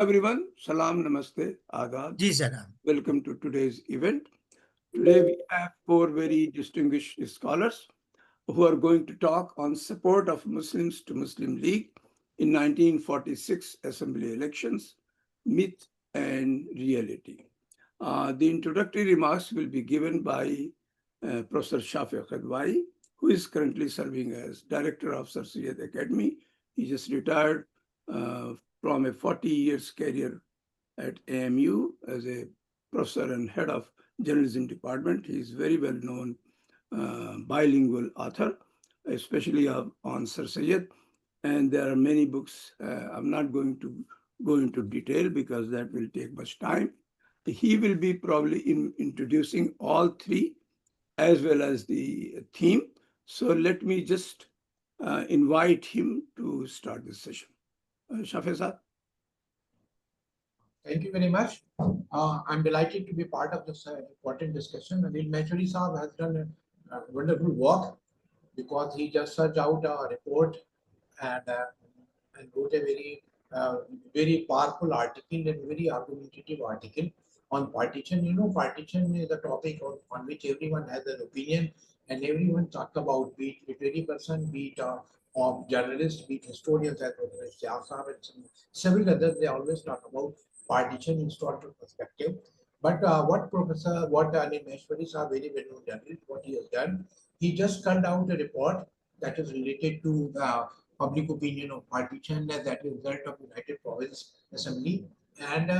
Everyone, salam, namaste, adab. जी जनाब। Welcome to today's event. Today we have four very distinguished scholars who are going to talk on support of Muslims to Muslim League in 1946 assembly elections, myth and reality. The introductory remarks will be given by Professor Shafey, who is currently serving as Director of Sir Syed Academy. He just retired from a 40 years career at AMU as a professor and head of journalism department. He is very well known bilingual author, especially on Sir Syed. And there are many books. I'm not going to go into detail because that will take much time. He will be probably introducing all three as well as the theme. So let me just invite him to start this session. Shafee sir. Thank you very much. I'm delighted to be part of this important discussion. Anil Maheshwari Saab has done a wonderful work because he just searched out a report and, uh, and wrote a very powerful article and very argumentative article on partition. You know, partition is a topic on which everyone has an opinion and everyone talk about, be it literary person, be it of journalists, be it historians, as Ishtiaq Saab and several others, they always talk about partition historical perspective. But what Anil Maheshwari Saab, very well-known journalist, what he has done, he just culled out a report that is related to the public opinion of partition, that is result of United Province Assembly, and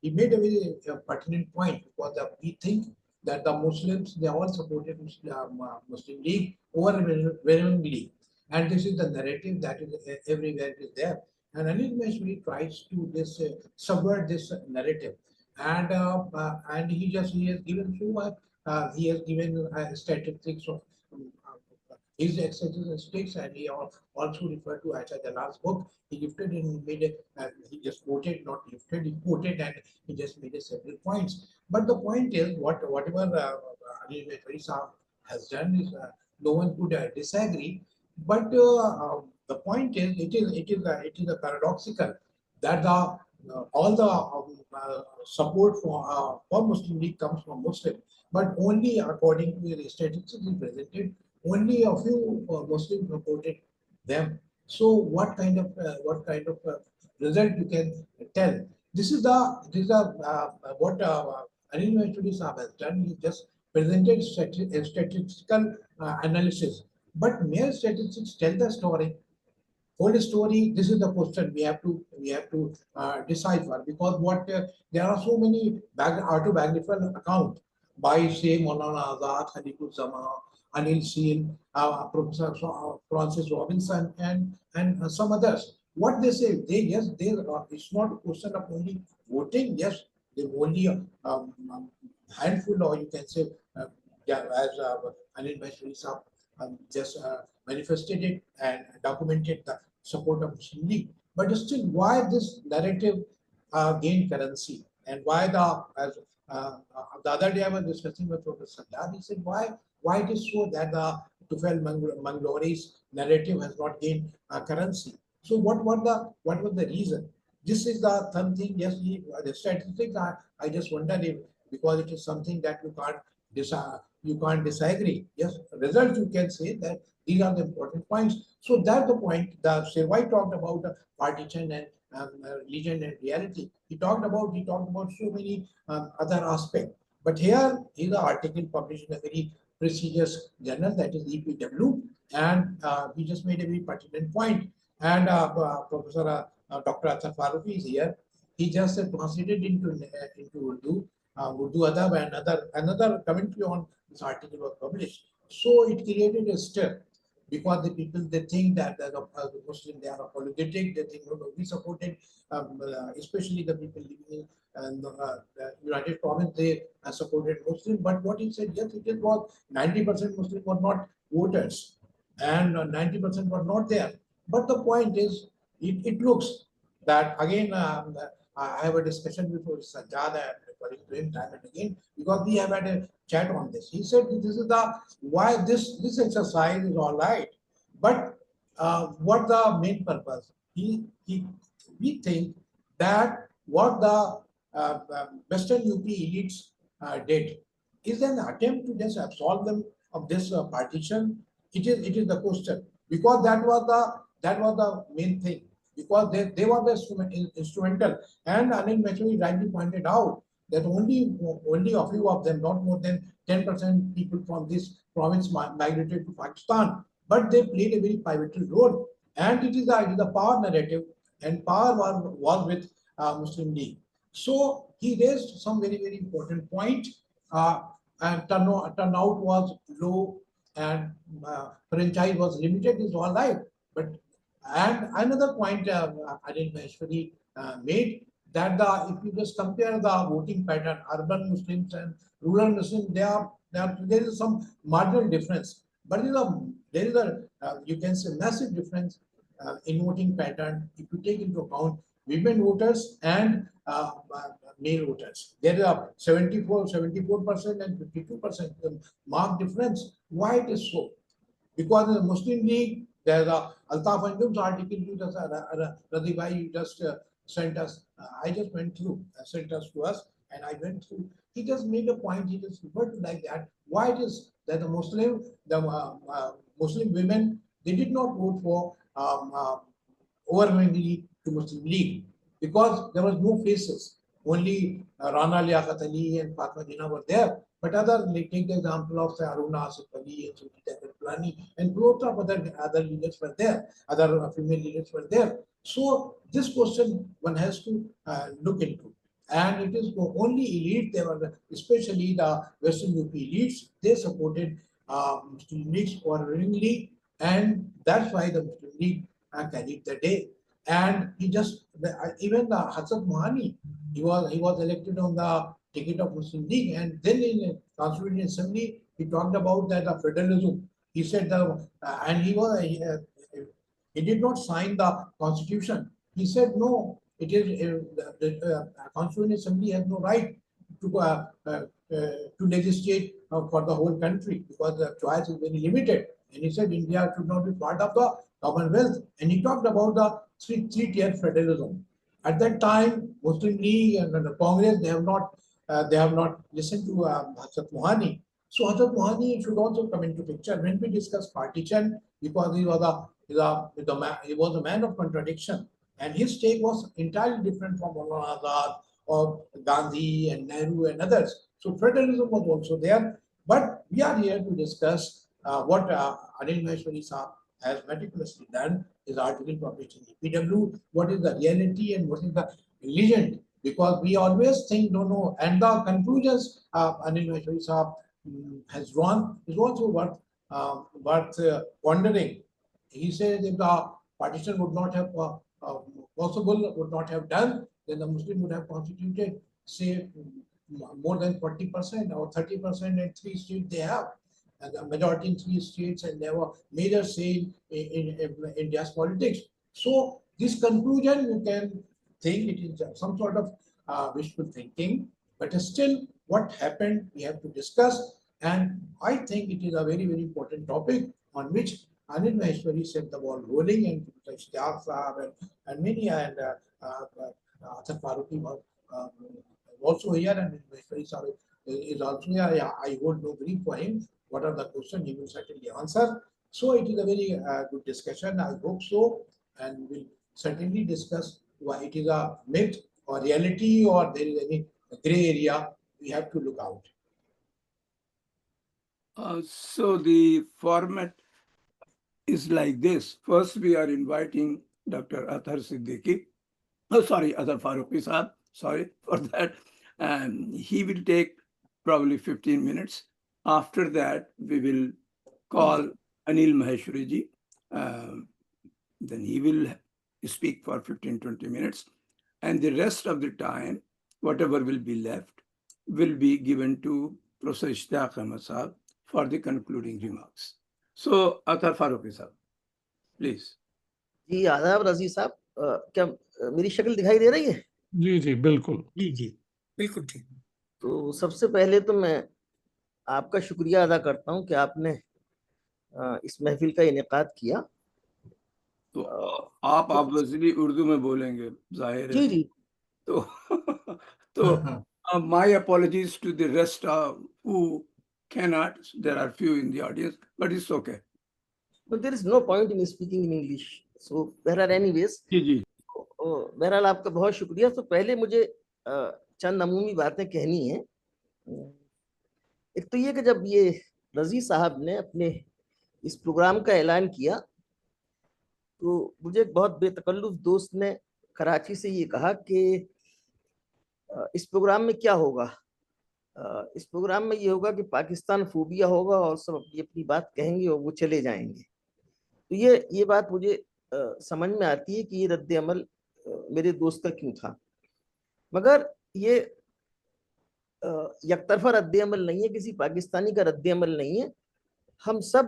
he made a very pertinent point because we think that the Muslims, they all supported Muslim League overwhelmingly, and this is the narrative that is everywhere it is there. And Anil Maheshwari tries to subvert this narrative, and he has given he has given statistics of his statistics, and he also referred to Acha Jalal's book. He lifted and he made he just quoted, not lifted, he quoted and he just made several points. But the point is, whatever Anil Maheshwari Saab has done is no one could disagree. But the point is, it is a paradoxical that all the support for Muslim League comes from Muslim, but only according to the statistics presented, only a few Muslims supported them. So what kind of result you can tell? This is what Anil Maheshwari Saab has done. He just presented statistical analysis, but mere statistics tell the story. Whole story. This is the question we have to decipher, because what there are so many autobiographical account by say Maulana Azad, Khaliful Zama, Anil Seal, Professor Francis Robinson, and some others. What they say, it's not a question of only voting. Yes, they only handful, or you can say, yeah, as Anil Maheshwari Saab just manifested it and documented the support of Muslim League. But still, why this narrative gained currency, and why the other day I was discussing with Professor Syed. He said why it is so that the Tufel Manglore's narrative has not gained currency. So what was the reason? This is the something. Yes, the statistics. I just wonder if, because it is something that you can't disagree. Yes, results you can say that these are the important points. So that's the point. The Shafey talked about partition and religion and reality. He talked about so many other aspects. But here is an article published in a very prestigious journal, that is EPW, and he just made a very pertinent point. And Professor Dr. Ather Farouqui is here. He just translated into Urdu Adab, and another commentary on this article was published. So it created a stir, because the people, they think that the Muslim, they are apologetic. They think, no, no, we supported, especially the people living in the United Province, they supported Muslim. But what he said, yes, it was 90% Muslim were not voters, and 90% were not there. But the point is, it looks that again. I have a discussion with Sajjad and referring to him time and again, because we have had a chat on this. He said this is the why this exercise is all right, but what the main purpose? He we think that what the Western UP elites did is an attempt to just absolve them of this partition. It is the question, because that was the main thing, because they were the instrumental, and Anil Maheshwari rightly pointed out that only a few of them, not more than 10% people from this province migrated to Pakistan, but they played a very pivotal role, and it is the power narrative, and power was with Muslim League. So he raised some very important point, uh, and turnout was low, and franchise was limited. Is all right, but and another point Anil Maheshwari made, that if you just compare the voting pattern, urban Muslims and rural Muslims, there is some marginal difference, but there is a you can say massive difference in voting pattern if you take into account women voters and male voters. There is a 74% and 52% marked difference. Why it is so? Because in the Muslim League, there's a Altaf Anjum's article you just, Radhibhai, you just sent us. I just went through, sent us to us, and I went through. He just made a point. He just referred to like that. Why it is that the Muslim women, they did not vote for overwhelmingly to Muslim League, because there was no faces. Only Rana Liaquat Ali and Fatma Jinnah were there. But like take the example of say, Aruna Asif Ali and Sujita Kirpalani, and lots of other leaders were there, other female leaders were there. So this question one has to look into. And it is the only elite, they were especially the Western UP elites, they supported Muslim Leagues overwhelmingly, and that's why the Muslim League carried the day. And even the Hassan Mohani, he was elected on the ticket of Muslim League, and then in a Constituent Assembly he talked about that federalism. He said and he did not sign the constitution. He said no, it is the Constituent Assembly has no right to legislate for the whole country, because the choice is very limited. And he said India should not be part of the Commonwealth. And he talked about the three-tier federalism. At that time, Muslim League and the Congress, they have not listened to Hazrat Mohani. So Hazrat Mohani should also come into picture when we discuss partition, because he was a man of contradiction, and his take was entirely different from Maulana Azad or Gandhi and Nehru and others. So federalism was also there, but we are here to discuss what Anil Maheshwari Saab has meticulously done, his article published in EPW, what is the reality and what is the legend, because we always think, no, and the conclusions Anil Maheshwari Saab has drawn is also worth pondering. He says if the partition would not have would not have done, then the Muslim would have constituted, say, more than 40% or 30% in 3 states they have, and the majority in 3 states, and they were major say in India's politics. So this conclusion, you can think it is some sort of wishful thinking, but still what happened we have to discuss, and I think it is a very important topic on which Anil Maheshwari set the ball rolling, and Ishtiaq Sahab and many, and Ather farouqui was also here, and Anil Maheshwari Sahab is also here. I hold no brief for him. What are the questions, he will certainly answer. So it is a very good discussion, I hope so, and we'll certainly discuss why it is a myth or reality, or there is any gray area we have to look out. So the format is like this. First, we are inviting Dr. Ather Siddiqui. Ather farouqui Saab. Sorry for that. And he will take probably 15 minutes. After that, we will call Anil Maheshwari ji. Then he will speak for 15-20 minutes. And the rest of the time, whatever will be left, will be given to Professor Ishtiaq Ahmed Saab for the concluding remarks. So, Ather farouqui Saab, please. जी आदाब रजी साहब, क्या मेरी शक्ल दिखाई दे रही है? जी बिल्कुल। जी बिल्कुल ठीक। तो सबसे पहले तो मैं आपका शुक्रिया अदा करता हूं कि आपने इस महफिल का इनेकाद किया, تو آپ obviously اردو میں بولیں گے ظاہر ہے. جی جی. تو my apologies to the rest who cannot. There are few in the audience, but it's okay. But there is no point in speaking in English. So there are anyways. جی جی. بہرحال آپ کا بہت شکریہ. تو پہلے مجھے چند عمومی باتیں کہنی ہیں. ایک تو یہ کہ جب یہ رضی صاحب نے اپنے اس پروگرام کا اعلان کیا تو مجھے ایک بہت بے تکلف دوست نے کراچی سے یہ کہا کہ اس پروگرام میں کیا ہوگا. اس پروگرام میں یہ ہوگا کہ پاکستان فوبیا ہوگا اور سب اپنی اپنی بات کہیں گے اور وہ چلے جائیں گے. تو یہ بات مجھے سمجھ میں آتی ہے کہ یہ رد عمل میرے دوست کا کیوں تھا. مگر یہ یک طرفہ رد عمل نہیں ہے, کسی پاکستانی کا رد عمل نہیں ہے. ہم سب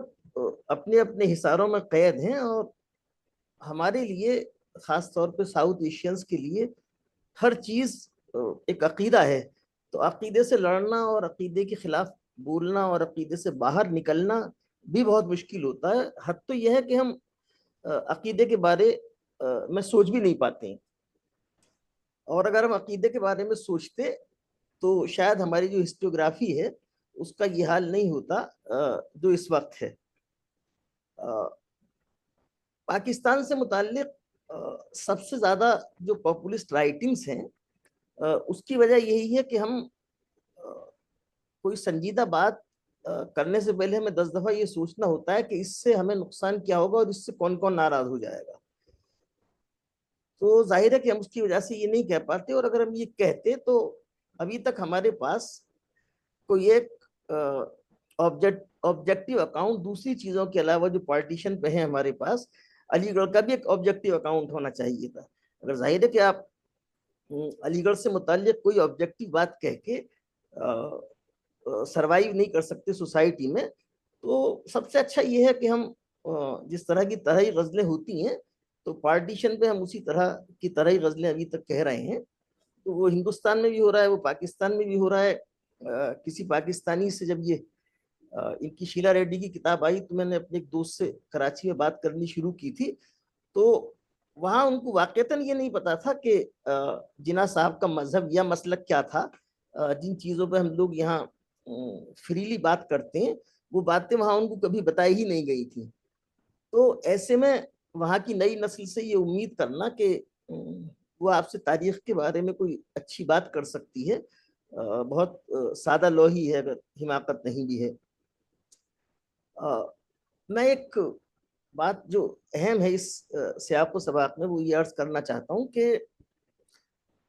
اپنے اپنے حصاروں میں قید ہیں اور ہمارے لیے خاص طور پہ ساؤتھ ایشینز کے لیے ہر چیز ایک عقیدہ ہے. تو عقیدے سے لڑنا اور عقیدے کے خلاف بولنا اور عقیدے سے باہر نکلنا بھی بہت مشکل ہوتا ہے. حد تو یہ ہے کہ ہم عقیدے کے بارے میں سوچ بھی نہیں پاتے ہیں, اور اگر ہم عقیدے کے بارے میں سوچتے تو شاید ہماری جو ہسٹوگرافی ہے اس کا یہ حال نہیں ہوتا جو اس وقت ہے. پاکستان سے متعلق سب سے زیادہ جو پاپولسٹ رائٹنگز ہیں اس کی وجہ یہی ہے کہ ہم کوئی سنجیدہ بات کرنے سے پہلے ہمیں 10 دفعہ یہ سوچنا ہوتا ہے کہ اس سے ہمیں نقصان کیا ہوگا اور اس سے کون کون ناراض ہو جائے گا. تو ظاہر ہے کہ ہم اس کی وجہ سے یہ نہیں کہہ پاتے, اور اگر ہم یہ کہتے تو ابھی تک ہمارے پاس کوئی ایک آبجیکٹیو اکاؤنٹ دوسری چیزوں کے علاوہ جو پارٹیشن پہ ہیں ہمارے پاس, علی گڑھ کا بھی ایک آبجیکٹیو اکاؤنٹ ہونا چاہیے تھا. اگر ظاہر ہے کہ آپ علی گڑھ سے متعلق کوئی آبجیکٹیو بات کہہ کے سروائیو نہیں کر سکتے سوسائٹی میں, تو سب سے اچھا یہ ہے کہ ہم جس طرح کی طرح غزلیں ہوتی ہیں تو پارٹیشن پہ ہم اسی طرح کی طرح غزلیں ابھی تک کہہ رہے ہیں. تو وہ ہندوستان میں بھی ہو رہا ہے, وہ پاکستان میں بھی ہو رہا ہے. کسی پاکستانی سے جب یہ ان کی شیلا ریڈی کی کتاب آئی تو میں نے اپنے ایک دوست سے کراچی میں بات کرنی شروع کی تھی, تو وہاں ان کو واقعتاً یہ نہیں پتا تھا کہ جناح صاحب کا مذہب یا مسلک کیا تھا. جن چیزوں پہ ہم لوگ یہاں فریلی بات کرتے ہیں وہ باتیں وہاں ان کو کبھی بتائی ہی نہیں گئی تھی. تو ایسے میں وہاں کی نئی نسل سے یہ امید کرنا کہ وہ آپ سے تاریخ کے بارے میں کوئی اچھی بات کر سکتی ہے بہت سادہ لوہی ہے, اگر حماقت نہیں بھی ہے. میں ایک بات جو اہم ہے اس سیاق و سباق میں وہ یہ عرض کرنا چاہتا ہوں کہ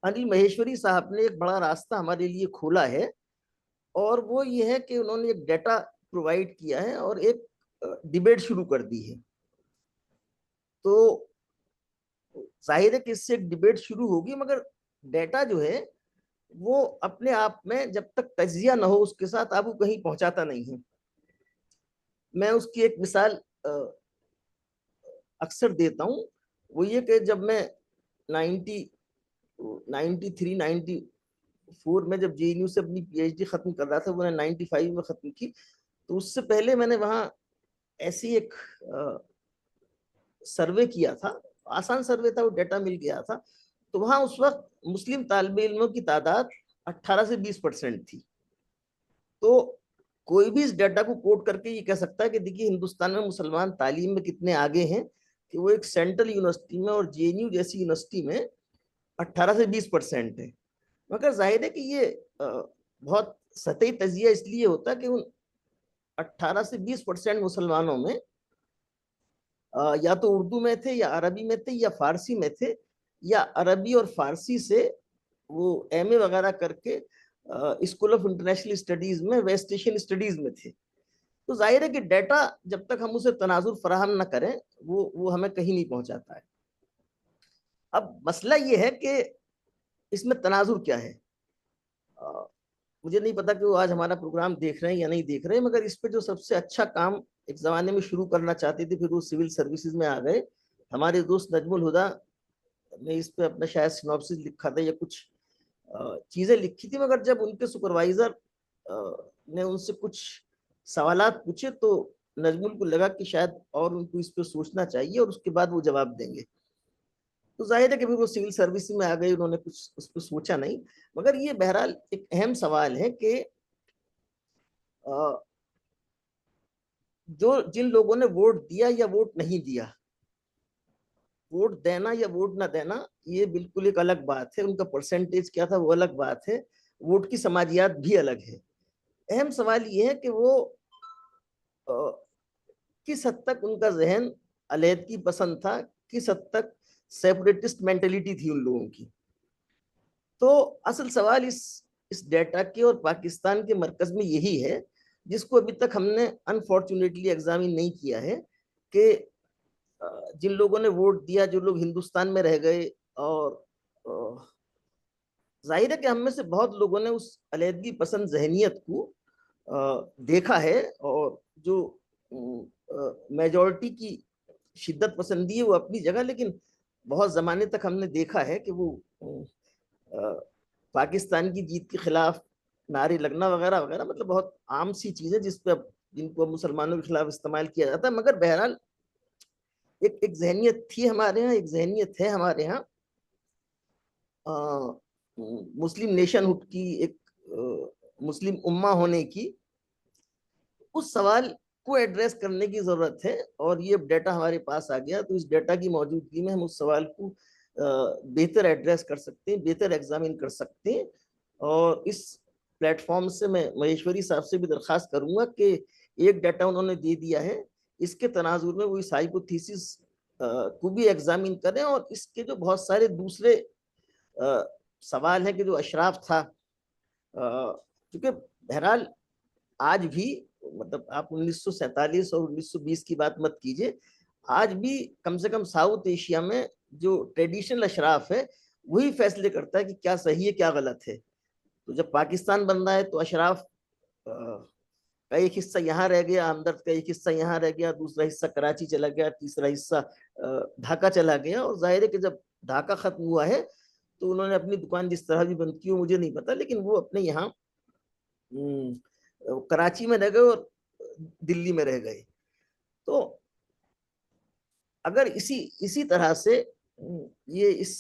انل مہیشوری صاحب نے ایک بڑا راستہ ہمارے لیے کھولا ہے, اور وہ یہ ہے کہ انہوں نے ایک ڈیٹا پرووائڈ کیا ہے اور ایک ڈیبیٹ شروع کر دی ہے. تو ظاہر ہے کہ اس سے ایک ڈیبیٹ شروع ہوگی, مگر ڈیٹا جو ہے وہ اپنے آپ میں جب تک تجزیہ نہ ہو اس کے ساتھ آپ کو کہیں پہنچاتا نہیں ہے. میں اس کی ایک مثال اکثر دیتا ہوں, وہ یہ کہ جب میں 93-94 میں جب جے این یو سے اپنی پی ایچ ڈی ختم کر رہا تھا, وہ نے 95 میں ختم کی, تو اس سے پہلے میں نے وہاں ایسی ایک سروے کیا تھا, آسان سروے تھا, وہ ڈیٹا مل گیا تھا. تو وہاں اس وقت مسلم طالب علموں کی تعداد 18 سے 20% تھی. تو کوئی بھی اس ڈیٹا کو کوٹ کر کے یہ کہہ سکتا ہے کہ دیکھیے ہندوستان میں مسلمان تعلیم میں کتنے آگے ہیں, کہ وہ ایک سینٹرل یونیورسٹی میں اور جے این یو جیسی یونیورسٹی میں 18 سے 20% ہے. مگر ظاہر ہے کہ یہ بہت سطحی تجزیہ اس لیے ہوتا ہے کہ ان 18 سے 20% مسلمانوں میں یا تو اردو میں تھے یا عربی میں تھے یا فارسی میں تھے, یا عربی اور فارسی سے وہ ایم اے وغیرہ کر کے اسکول آف انٹرنیشنل اسٹڈیز میں ویسٹ ایشین اسٹڈیز میں تھے. تو ظاہر ہے کہ ڈیٹا جب تک ہم اسے تناظر فراہم نہ کریں وہ ہمیں کہیں نہیں پہنچاتا ہے. اب مسئلہ یہ ہے کہ اس میں تناظر کیا ہے. مجھے نہیں پتا کہ وہ آج ہمارا پروگرام دیکھ رہے ہیں یا نہیں دیکھ رہے ہیں, مگر اس پہ جو سب سے اچھا کام ایک زمانے میں شروع کرنا چاہتے تھے, پھر وہ سول سروسز میں آ گئے. ہمارے دوست نجم الہدا نے اس پہ اپنا شاید سینوپسس لکھا تھا یا کچھ چیزیں لکھی تھی, مگر جب ان کے سپروائزر نے ان سے کچھ سوالات پوچھے تو نجمل کو لگا کہ شاید اور ان کو اس پہ سوچنا چاہیے اور اس کے بعد وہ جواب دیں گے. تو ظاہر ہے کہ وہ سول سروس میں آ گئی, انہوں نے کچھ اس پہ سوچا نہیں. مگر یہ بہرحال ایک اہم سوال ہے کہ جو جن لوگوں نے ووٹ دیا یا ووٹ نہیں دیا, ووٹ دینا یا ووٹ نہ دینا یہ بالکل ایک الگ بات ہے, ان کا پرسنٹیج کیا تھا وہ الگ بات ہے, ووٹ کی سماجیات بھی الگ ہے. اہم سوال یہ ہے کہ وہ کس حد تک ان کا ذہن علیحدگی پسند تھا, کس حد تک سیپریٹسٹ مینٹلٹی تھی ان لوگوں کی. تو اصل سوال اس ڈیٹا کے اور پاکستان کے مرکز میں یہی ہے, جس کو ابھی تک ہم نے انفارچونیٹلی ایگزامن نہیں کیا ہے, کہ جن لوگوں نے ووٹ دیا, جو لوگ ہندوستان میں رہ گئے, اور ظاہر ہے کہ ہم میں سے بہت لوگوں نے اس علیحدگی پسند ذہنیت کو دیکھا ہے, اور جو میجورٹی کی شدت پسندی ہے وہ اپنی جگہ, لیکن بہت زمانے تک ہم نے دیکھا ہے کہ وہ پاکستان کی جیت کے خلاف نعرے لگنا وغیرہ وغیرہ, مطلب بہت عام سی چیزیں جس پہ جن کو مسلمانوں کے خلاف استعمال کیا جاتا ہے. مگر بہرحال ایک ذہنیت تھی ہمارے ہاں, ایک ذہنیت ہے ہمارے ہاں مسلم نیشن ہوڈ کی, ایک مسلم امہ ہونے کی. اس سوال کو ایڈریس کرنے کی ضرورت ہے, اور یہ ڈیٹا ہمارے پاس آ گیا, تو اس ڈیٹا کی موجودگی میں ہم اس سوال کو بہتر ایڈریس کر سکتے ہیں, بہتر ایگزامن کر سکتے ہیں. اور اس پلیٹ فارم سے میں مہیشوری صاحب سے بھی درخواست کروں گا کہ ایک ڈیٹا انہوں نے دے دیا ہے, اس کے تناظر میں وہ اس ہائپوتھیسس کو بھی ایگزامن کریں, اور اس کے جو بہت سارے دوسرے سوال ہیں کہ جو اشراف تھا, کیونکہ بہرحال آج بھی, مطلب آپ 1947 اور 1920 کی بات مت کیجئے, آج بھی کم سے کم ساؤتھ ایشیا میں جو ٹریڈیشنل اشراف ہے وہی فیصلے کرتا ہے کہ کیا صحیح ہے کیا غلط ہے. تو جب پاکستان بن رہا ہے تو اشراف کا ایک حصہ یہاں رہ گیا, ہمدرد کا ایک حصہ یہاں رہ گیا, دوسرا حصہ کراچی چلا گیا, تیسرا حصہ ڈھاکہ چلا گیا. اور ظاہر ہے کہ جب ڈھاکہ ختم ہوا ہے تو انہوں نے اپنی دکان جس طرح بھی بند کی ہو مجھے نہیں پتا, لیکن وہ اپنے یہاں کراچی میں رہ گئے اور دلی میں رہ گئے. تو اگر اسی طرح سے یہ اس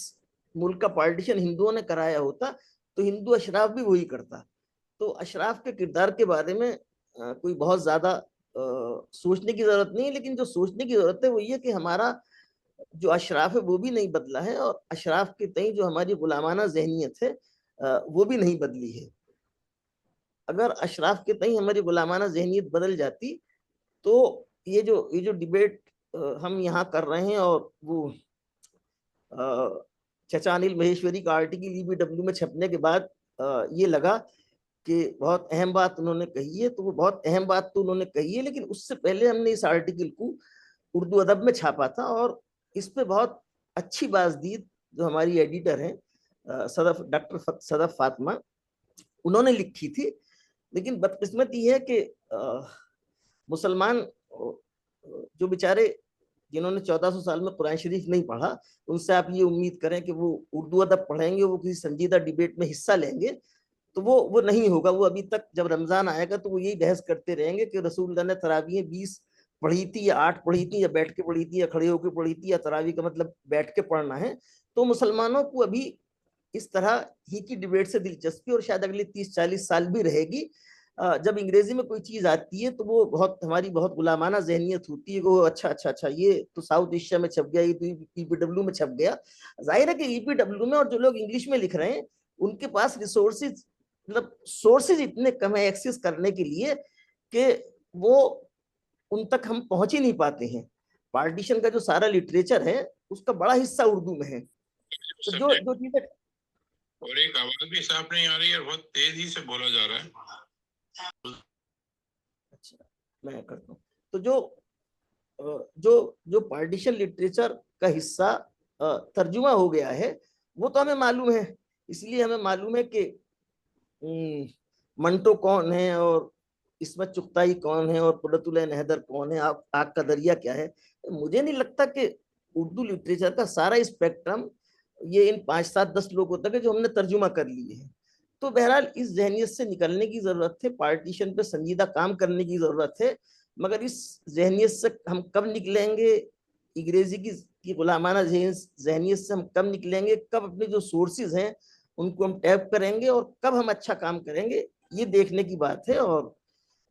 ملک کا پارٹیشن ہندوؤں نے کرایا ہوتا تو ہندو اشراف بھی وہی کرتا. تو اشراف کے کردار کے بارے میں کوئی بہت زیادہ سوچنے کی ضرورت نہیں ہے, لیکن جو سوچنے کی ضرورت ہے وہ یہ کہ ہمارا جو اشراف ہے وہ بھی نہیں بدلا ہے, اور اشراف کے تئیں جو ہماری غلامانہ ذہنیت ہے وہ بھی نہیں بدلی ہے. اگر اشراف کے تئیں ہماری غلامانہ ذہنیت بدل جاتی تو یہ جو ڈیبیٹ ہم یہاں کر رہے ہیں, اور وہ چچا انل مہیشوری کا آرٹیکل IDWDCM میں چھپنے کے بعد یہ لگا کہ بہت اہم بات انہوں نے کہی ہے, تو وہ بہت اہم بات تو انہوں نے کہی ہے, لیکن اس سے پہلے ہم نے اس آرٹیکل کو اردو ادب میں چھاپا تھا, اور اس پہ بہت اچھی بازدید جو ہماری ایڈیٹر ہیں ڈاکٹر صدف فاطمہ, انہوں نے لکھی تھی. لیکن بدقسمت یہ ہے کہ مسلمان جو بیچارے جنہوں نے 1400 سال میں قرآن شریف نہیں پڑھا, ان سے آپ یہ امید کریں کہ وہ اردو ادب پڑھیں گے, وہ کسی سنجیدہ ڈیبیٹ میں حصہ لیں گے, تو وہ نہیں ہوگا. وہ ابھی تک جب رمضان آئے گا تو وہ یہی بحث کرتے رہیں گے کہ رسول اللہ نے تراویح 20 پڑھی تھی یا 8 پڑھی تھی, یا بیٹھ کے پڑھی تھی, یا کھڑے ہو کے پڑھی تھی, یا تراویح کا مطلب بیٹھ کے پڑھنا ہے. تو مسلمانوں کو ابھی اس طرح ہی کی ڈیبیٹ سے دلچسپی, اور شاید اگلے 30-40 سال بھی رہے گی. جب انگریزی میں کوئی چیز آتی ہے تو وہ ہماری بہت غلامانہ ذہنیت ہوتی ہے کہ وہ اچھا یہ تو ساؤتھ ایشیا میں چھپ گیا, یہ تو EPW میں چھپ گیا. ظاہر ہے کہ EPW میں, اور جو لوگ انگلش میں لکھ رہے ہیں ان کے پاس ریسورسز, مطلب سورسز اتنے کم ہے ایکسیس کرنے کے لیے کہ وہ ان تک ہم پہنچ ہی نہیں پاتے ہیں. پارٹیشن کا جو سارا لٹریچر ہے اس کا بڑا حصہ اردو میں ہے. تو جو چیزیں, اور ایک آواز بھی صاف نہیں آ رہی ہے, بہت تیزی سے بولا جا رہا ہے. اچھا میں کرتا ہوں. تو جو پارٹیشن لٹریچر کا حصہ ترجمہ ہو گیا ہے وہ تو ہمیں معلوم ہے, اس لیے ہمیں معلوم ہے کہ منٹو کون ہے, اور عصمت چغتائی کون ہے, اور قرۃ العین حیدر کون ہے, آگ کا دریا کیا ہے. مجھے نہیں لگتا کہ اردو لٹریچر کا سارا اسپیکٹرم یہ ان 5-7-10 لوگوں تک ہے جو ہم نے ترجمہ کر لیے ہیں. تو بہرحال اس ذہنیت سے نکلنے کی ضرورت ہے, پارٹیشن پہ سنجیدہ کام کرنے کی ضرورت ہے. मगर इस जहनियत से हम कब निकलेंगे, अंग्रेजी की गुलामाना जहनियत से हम कब निकलेंगे, कब अपने जो सोर्सेज हैं उनको हम टैप करेंगे और कब हम अच्छा काम करेंगे, ये देखने की बात है। और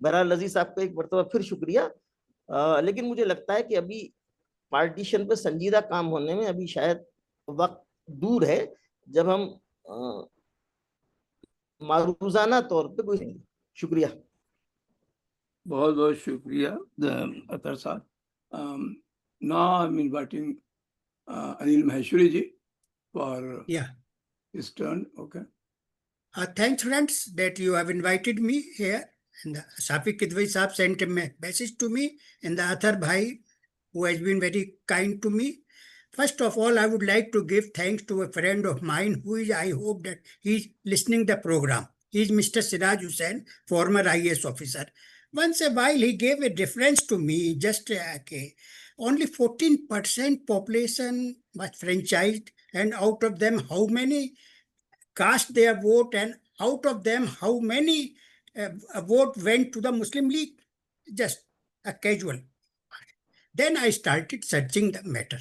बहरहाल अजीज साहब का एक मरतबा फिर शुक्रिया। लेकिन मुझे लगता है कि अभी पार्टीशन पे संजीदा काम होने में अभी शायद वक्त दूर है, जब हम मारूजाना तौर पे कोई। शुक्रिया, बहुत बहुत शुक्रिया अतर साहब। Now I'm inviting Anil Maheshwari ji for Yeah. his turn. Okay. Thanks, friends, that you have invited me here. And Shafey Kidwai Saab sent a message to me, and the Ather Bhai, who has been very kind to me. First of all, I would like to give thanks to a friend of mine who is, I hope that he is listening the program. He is Mr. Siraj Hussain, former IAS officer. Once a while, he gave a reference to me, just only 14% population was franchised, and out of them, how many cast their vote, and out of them, how many vote went to the Muslim League? Just a casual. Then I started searching the matter.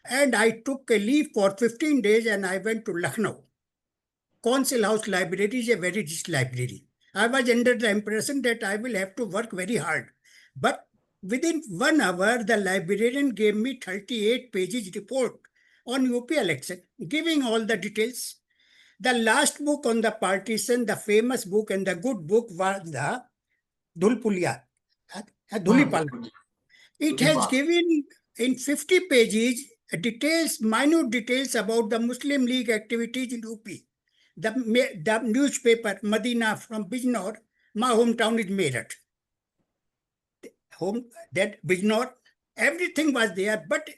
And I took a leave for 15 days and I went to Lucknow. Council House Library is a very rich library. I was under the impression that I will have to work very hard. But within 1 hour, the librarian gave me 38 pages report on UP election, giving all the details. The last book on the partition, the famous book and the good book was the Dhulpulia, Dhulipala. It has given in 50 pages details, minute details about the Muslim League activities in UP. The newspaper Madina from Bijnor, my hometown is Meerut. That Bijnor, everything was there, but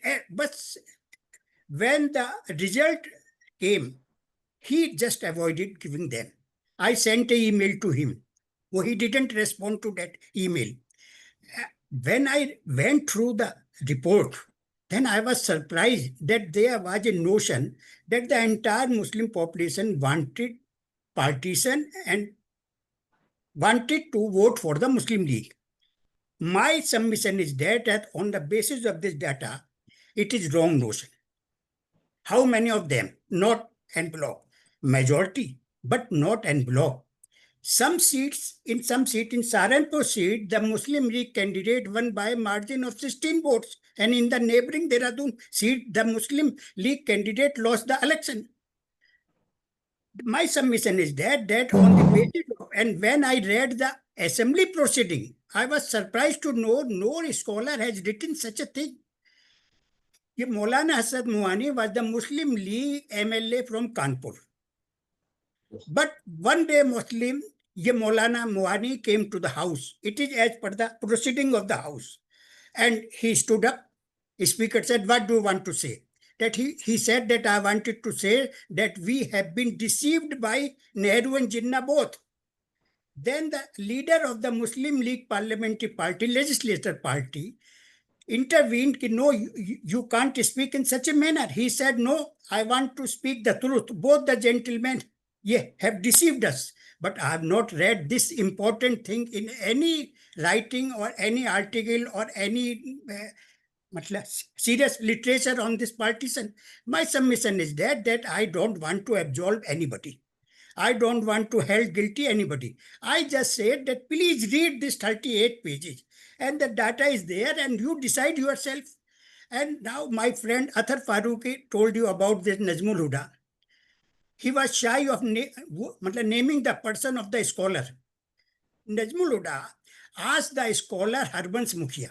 when the result came, he just avoided giving them. I sent an email to him. Well, he didn't respond to that email. When I went through the report, then I was surprised that there was a notion that the entire Muslim population wanted partition and wanted to vote for the Muslim League. My submission is that on the basis of this data, it is wrong notion. How many of them? Not en bloc. Majority, but not en bloc. Some seats in Saharanpur seat, the Muslim League candidate won by a margin of 16 votes. And in the neighboring Dehradun seat, the Muslim League candidate lost the election. My submission is that on the basis of, and when I read the assembly proceeding, I was surprised to know no scholar has written such a thing. Maulana Hassan Muani was the Muslim League MLA from Kanpur. But one day Maulana Muani came to the house. It is as per the proceeding of the house. And he stood up. The speaker said, what do you want to say? That he said that I wanted to say that we have been deceived by Nehru and Jinnah both. Then the leader of the Muslim League Parliamentary Party, Legislature Party, intervened. No, you can't speak in such a manner. He said, no, I want to speak the truth. Both the gentlemen have deceived us. But I have not read this important thing in any writing or any article or any serious literature on this partition. My submission is that I don't want to absolve anybody. I don't want to hold guilty anybody. I just said that please read this 38 pages and the data is there and you decide yourself. And now my friend Ather Farouqi told you about this Najmul Huda. He was shy of naming the person of the scholar. Najmul Huda asked the scholar Harbans Mukhia.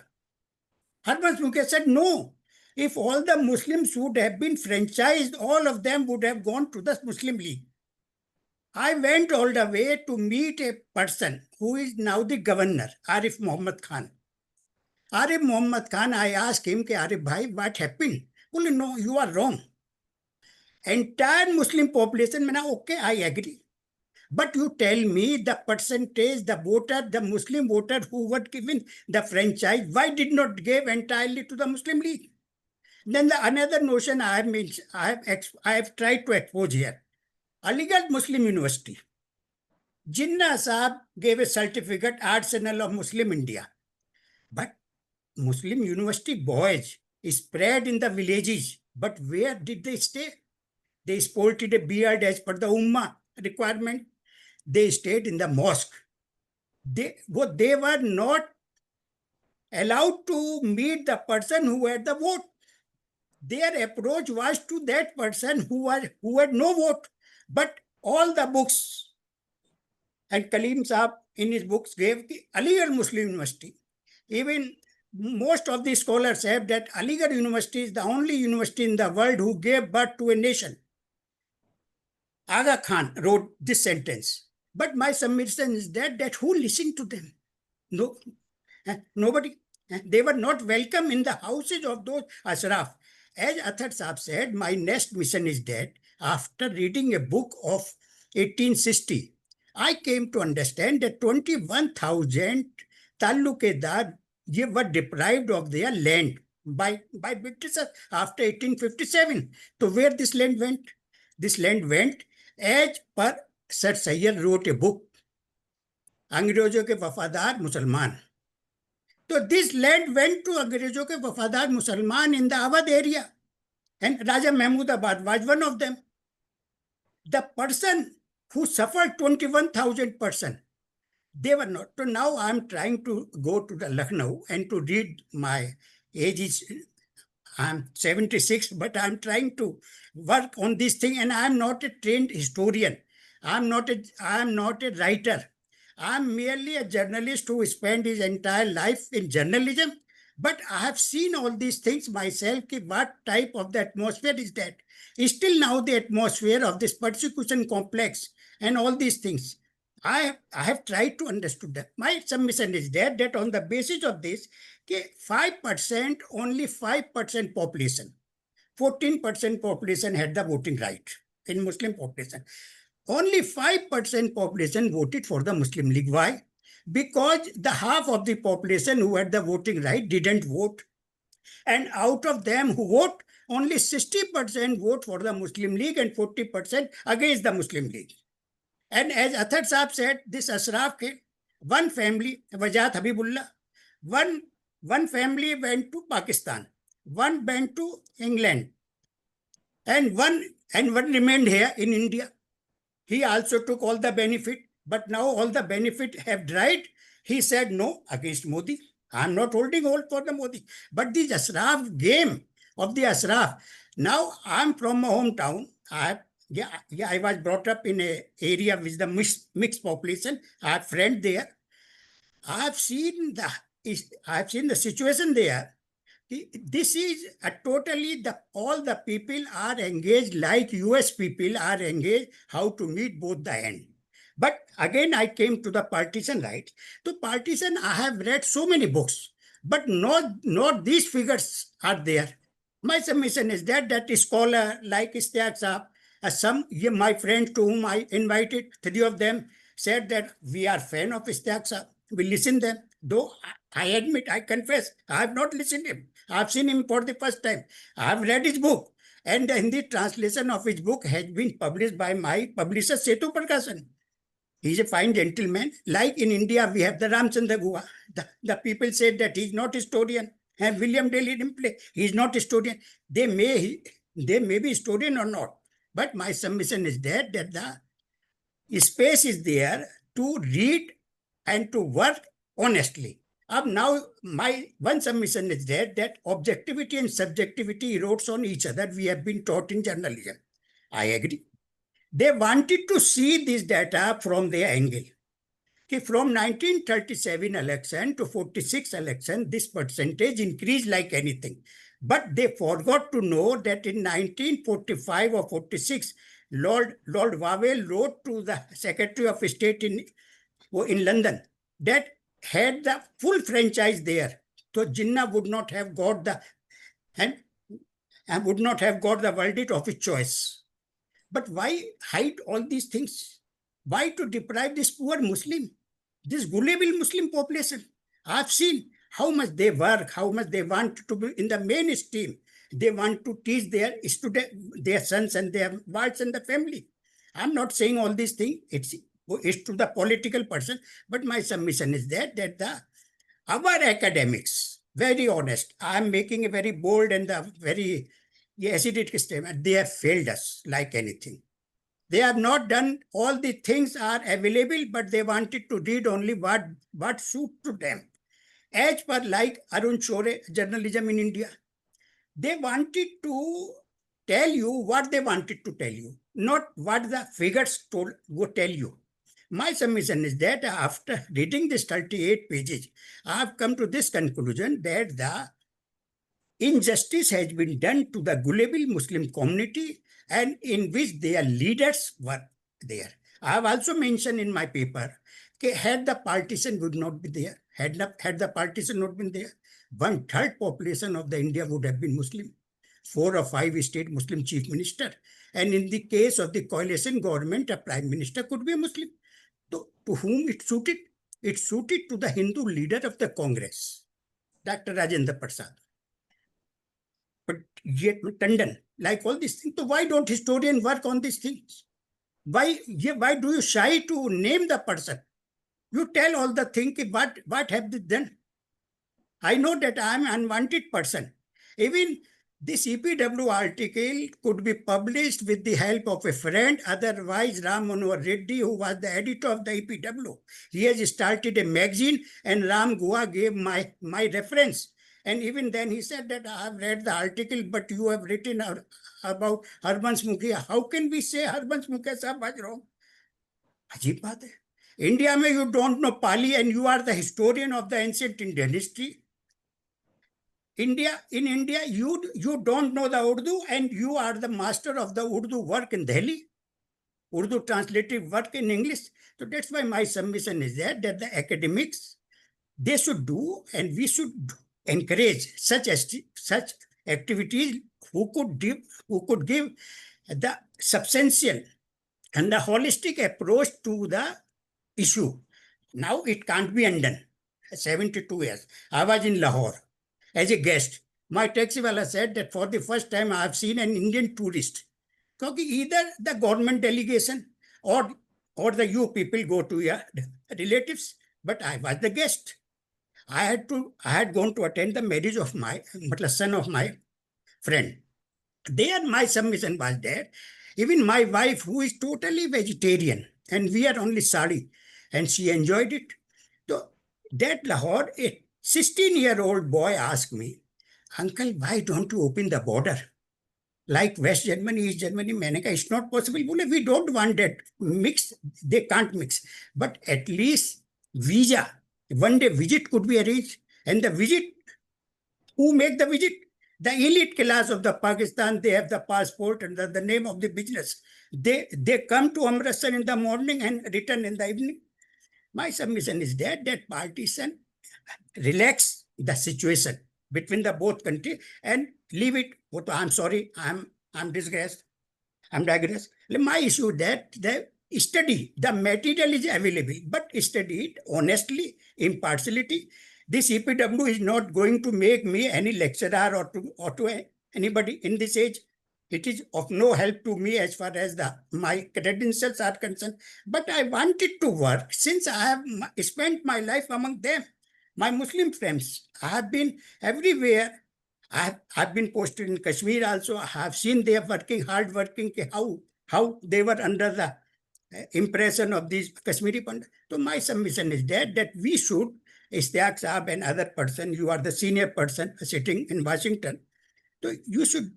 Harbans Mukhia said, no, if all the Muslims would have been franchised, all of them would have gone to the Muslim League. I went all the way to meet a person who is now the governor, Arif Muhammad Khan. Arif Muhammad Khan, I asked him, Arif bhai, what happened? Well, no, you are wrong. Entire Muslim population, okay, I agree. But you tell me the percentage, the voter, the Muslim voter who were given the franchise, why did not give entirely to the Muslim League? Then another notion I have tried to expose here. Aligarh Muslim University. Jinnah Saab gave a certificate, Arsenal of Muslim India. But Muslim university boys spread in the villages. But where did they stay? They sported a beard as per the Ummah requirement. They stayed in the mosque. They were not allowed to meet the person who had the vote. Their approach was to that person who had no vote. But all the books, and Kaleem Saab in his books gave the Aligarh Muslim University. Even most of the scholars have that Aligarh University is the only university in the world who gave birth to a nation. Aga Khan wrote this sentence. But my submission is that who listened to them? No, nobody. They were not welcome in the houses of those Ashraf. As Ather Saab said, my next mission is that after reading a book of 1860, I came to understand that 21,000 Talukadar were deprived of their land by Britishers after 1857. So where this land went? This land went as per Sir Syed wrote a book, अंग्रेजों के वफादार मुसलमान. So this land went to अंग्रेजों के वफादार मुसलमान in the Awadh area, and Raja Mahmudabad was one of them. The person who suffered 21,000 person, they were not. So now I'm trying to go to the Lucknow and to read. My age is, I'm 76, but I'm trying to work on this thing, and I'm not a trained historian. I'm not a writer. I'm merely a journalist who spent his entire life in journalism. But I have seen all these things myself. What type of the atmosphere is that? Still now the atmosphere of this persecution complex and all these things. I have tried to understand that. My submission is that on the basis of this, 5%, only 5% population, 14% population had the voting right in Muslim population. Only 5% population voted for the Muslim League. Why? Because the half of the population who had the voting right didn't vote. And out of them who vote, only 60% vote for the Muslim League and 40% against the Muslim League. And as Ather Saab said, this Ashraf, one family, Wajat Habibullah, one family went to Pakistan, one went to England, and one remained here in India. He also took all the benefit, but now all the benefit have dried. He said, no, against Modi. I'm not holding hold for the Modi. But this Ashraf game of the Ashraf, now I'm from my hometown. I was brought up in an area with the mixed population. I have friends there. I've seen the situation there. This is totally all the people are engaged like US people are engaged how to meet both the end. But again, I came to the partition rights. To partition, I have read so many books, but not these figures are there. My submission is that scholar like Ishtiaq Saab, my friends to whom I invited, 3 of them said that we are fan of Ishtiaq Saab. We listen them. Though I admit, I confess, I have not listened to him. I have seen him for the first time. I have read his book. And the Hindi translation of his book has been published by my publisher, Setu Prakashan. He's a fine gentleman. Like in India, we have the Ramchandra Guha. The people said that he's not historian. And William Daly didn't play. He's not historian. They may be historian or not. But my submission is that the space is there to read and to work honestly. Now, my one submission is that objectivity and subjectivity erodes on each other. We have been taught in journalism. I agree. They wanted to see this data from their angle. From 1937 election to 46 election, this percentage increased like anything. But they forgot to know that in 1945 or 46, Lord Wavell wrote to the Secretary of State in London that had the full franchise there. So Jinnah would not have got the verdict of his choice. But why hide all these things? Why to deprive this poor Muslim, this gullible Muslim population? I've seen how much they work, how much they want to be in the mainstream. They want to teach their students, their sons and their wives and the family. I'm not saying all these things. It's to the political person, but my submission is that the Our academics, very honest, I am making a very bold and a very acidic statement. They have failed us like anything. They have not done all the things are available, but they wanted to read only what suit to them. As per like Arun Shore, journalism in India, they wanted to tell you what they wanted to tell you, not what the figures would tell you. My submission is that after reading this 38 pages, I have come to this conclusion that the injustice has been done to the gullible Muslim community and in which their leaders were there. I have also mentioned in my paper that had the partition would not be there, had the partition not been there, 1/3 population of the India would have been Muslim, 4 or 5 state Muslim chief minister, and in the case of the coalition government, a prime minister could be a Muslim. To whom it suited? It suited to the Hindu leader of the Congress, Dr. Rajendra Prasad. But yet Tandon, like all these things, so why don't historians work on these things? Why do you shy to name the person? You tell all the things, what have they done? I know that I am an unwanted person. Even this EPW article could be published with the help of a friend, otherwise Ram Manohar Reddy, who was the editor of the EPW. He has started a magazine and Ram Goa gave my reference. And even then he said that I have read the article, but you have written about Harbansh Mukhia. How can we say Harbansh Mukhia sahab was wrong? Ajib baat hai. India mein you don't know Pali and you are the historian of the ancient Indian history. In India, you don't know the Urdu and you are the master of the Urdu work in Delhi, Urdu translative work in English. So that's why my submission is that the academics, they should do and we should encourage such activities who could give the substantial and the holistic approach to the issue. Now it can't be undone. 72 years. I was in Lahore as a guest. My taxi wala said that for the first time I have seen an Indian tourist. Because either the government delegation or the you people go to your relatives, but I was the guest. I had gone to attend the marriage of my son of my friend. There my submission was there. Even my wife, who is totally vegetarian, and we are only sari, and she enjoyed it. So that Lahore, a 16-year-old boy asked me, Uncle, why don't you open the border? Like West Germany, East Germany, it's not possible. We don't want that mix. They can't mix. But at least visa, one day visit could be arranged. And the visit, who make the visit? The elite class of the Pakistan, they have the passport and the name of the business. They come to Amritsar in the morning and return in the evening. My submission is that partition relax the situation between the both countries and leave it. I'm sorry, I'm disgraced. I'm digressed. My issue that the study, the material is available, but study it honestly, impartiality. This EPW is not going to make me any lecturer or to anybody in this age. It is of no help to me as far as my credentials are concerned. But I wanted to work since I have spent my life among them. My Muslim friends, I have been everywhere. I've been posted in Kashmir also. I have seen they are working, hard working, how they were under the impression of these Kashmiri Pandit. So my submission is that we should, Ishtiaq Saab and other person, you are the senior person sitting in Washington. So you should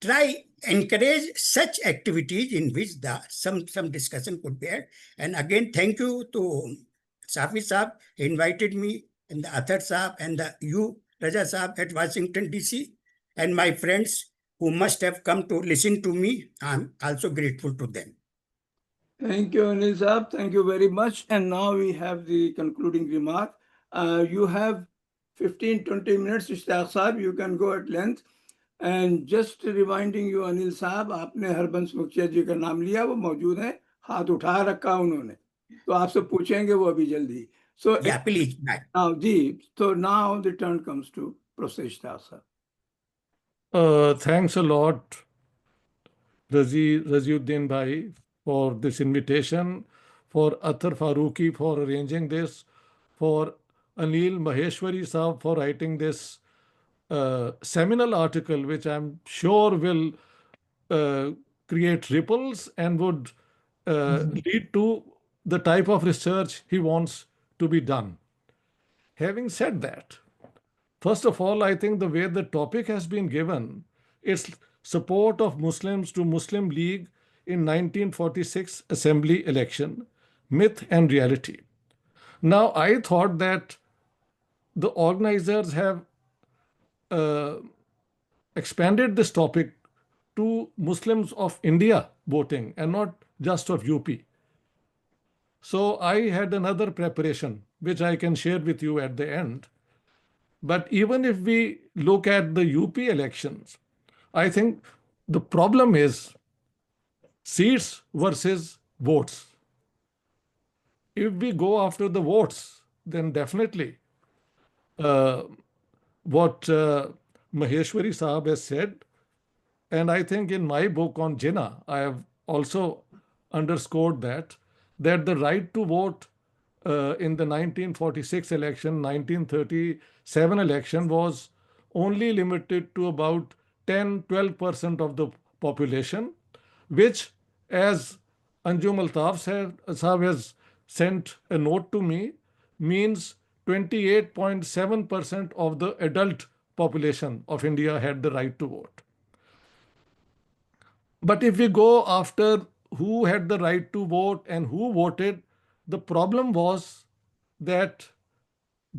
try encourage such activities in which some discussion could be had. And again, thank you to Shafey Saab, invited me, and the Ather Saab and you, Raja Saab at Washington, D.C. and my friends who must have come to listen to me. I'm also grateful to them. Thank you, Anil Saab. Thank you very much. And now we have the concluding remark. You have 15-20 minutes, Ishtiaq Saab. You can go at length. And just reminding you, Anil Saab, आपने हरबंश मुखिया जी का नाम लिया, वो मौजूद है, हाथ उठा रखा उन्होंने, तो आपसे पूछेंगे वो अभी जल्दी. So yeah, please. Now, so now the turn comes to Professor Ishtiaq Saab. Thanks a lot, Raziuddin Bhai, for this invitation, for Ather Farouqui for arranging this, for Anil Maheshwari Saab for writing this seminal article, which I'm sure will uh, create ripples and would lead to the type of research he wants to be done. Having said that, first of all, I think the way the topic has been given, it's support of Muslims to Muslim League in 1946 Assembly election, myth and reality. Now, I thought that the organizers have uh, expanded this topic to Muslims of India voting and not just of UP. So I had another preparation, which I can share with you at the end. But even if we look at the UP elections, I think the problem is seats versus votes. If we go after the votes, then definitely uh, what Maheshwari Sahab has said, and I think in my book on Jinnah, I have also underscored that the right to vote in the 1946 election, 1937 election was only limited to about 10-12% of the population, which, as Anjuman Sahab has sent a note to me, means 28.7% of the adult population of India had the right to vote. But if we go after who had the right to vote and who voted, the problem was that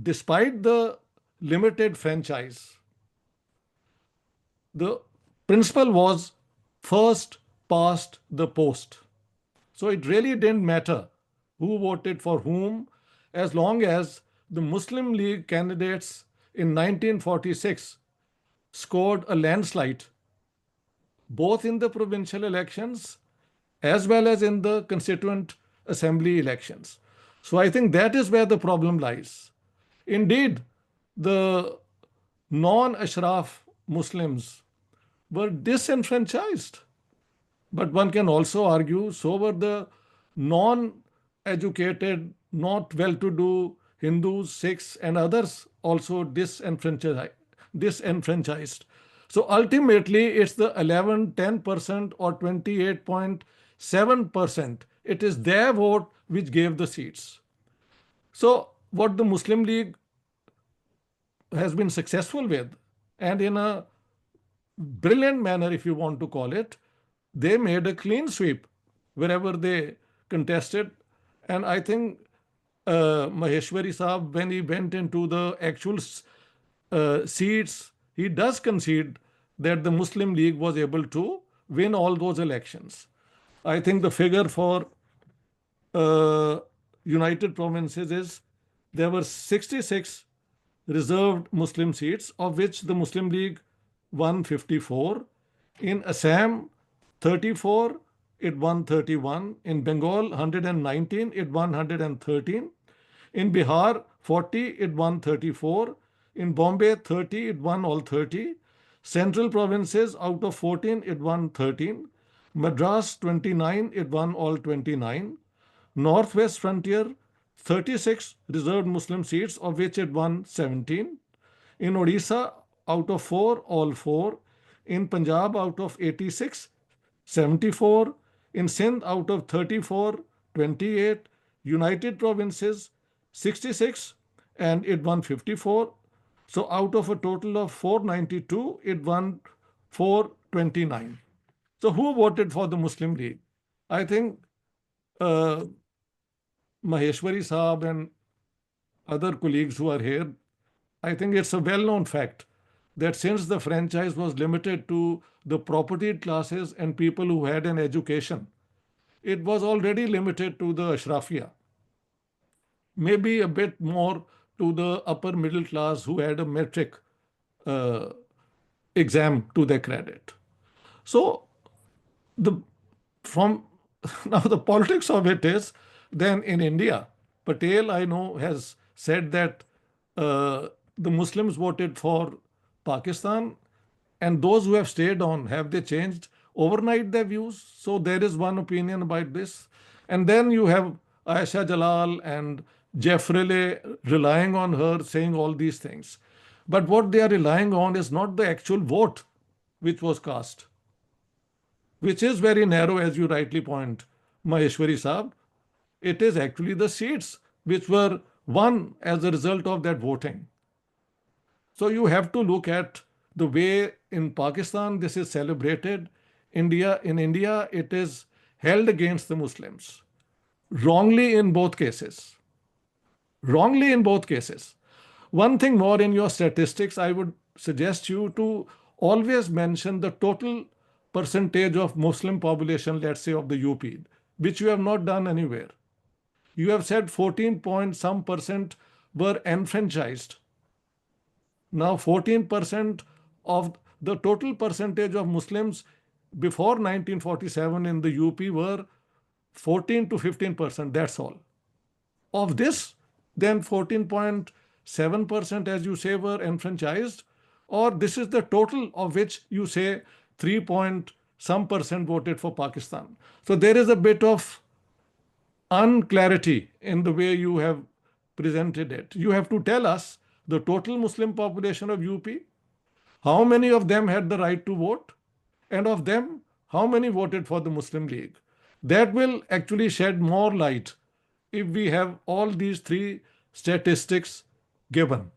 despite the limited franchise, the principle was first past the post. So it really didn't matter who voted for whom, as long as the Muslim League candidates in 1946 scored a landslide both in the provincial elections as well as in the constituent assembly elections. So I think that is where the problem lies. Indeed, the non-Ashraf Muslims were disenfranchised. But one can also argue so were the non-educated, not well-to-do Hindus, Sikhs, and others also disenfranchised. So ultimately, it's the 11, 10% or 28.7%. It is their vote which gave the seats. So what the Muslim League has been successful with, and in a brilliant manner, if you want to call it, they made a clean sweep wherever they contested. And I think Maheshwari Saab, when he went into the actual seats, he does concede that the Muslim League was able to win all those elections. I think the figure for United Provinces is there were 66 reserved Muslim seats, of which the Muslim League won 54. In Assam, 34, it won 31. In Bengal, 119, it won 113. In Bihar, 40, it won 34. In Bombay, 30, it won all 30. Central provinces, out of 14, it won 13. Madras, 29, it won all 29. Northwest Frontier, 36 reserved Muslim seats, of which it won 17. In Odisha, out of 4, all 4. In Punjab, out of 86, 74. In Sindh, out of 34, 28. United Provinces, 66, and it won 54. So out of a total of 492, it won 429. So who voted for the Muslim League? I think Maheshwari Saab and other colleagues who are here, I think it's a well-known fact that since the franchise was limited to the propertied classes and people who had an education, it was already limited to the Ashrafia. Maybe a bit more to the upper middle class who had a metric exam to their credit. So from now the politics of it is then in India, Patel, I know, has said that the Muslims voted for Pakistan, and those who have stayed on, have they changed overnight their views? So there is one opinion about this. And then you have Aisha Jalal and Jeffrey relying on her, saying all these things. But what they are relying on is not the actual vote which was cast, which is very narrow, as you rightly point, Maheshwari Saab. It is actually the seats which were won as a result of that voting. So you have to look at the way in Pakistan this is celebrated. In India, it is held against the Muslims. Wrongly in both cases. Wrongly in both cases. One thing more in your statistics, I would suggest you to always mention the total percentage of Muslim population, let's say, of the UP, which you have not done anywhere. You have said 14 point some percent were enfranchised. Now 14% of the total percentage of Muslims before 1947 in the UP were 14 to 15%. That's all. Of this, then 14.7%, as you say, were enfranchised, or this is the total of which you say 3 point some percent voted for Pakistan. So there is a bit of unclarity in the way you have presented it. You have to tell us the total Muslim population of UP, how many of them had the right to vote, and of them, how many voted for the Muslim League. That will actually shed more light if we have all these three statistics given.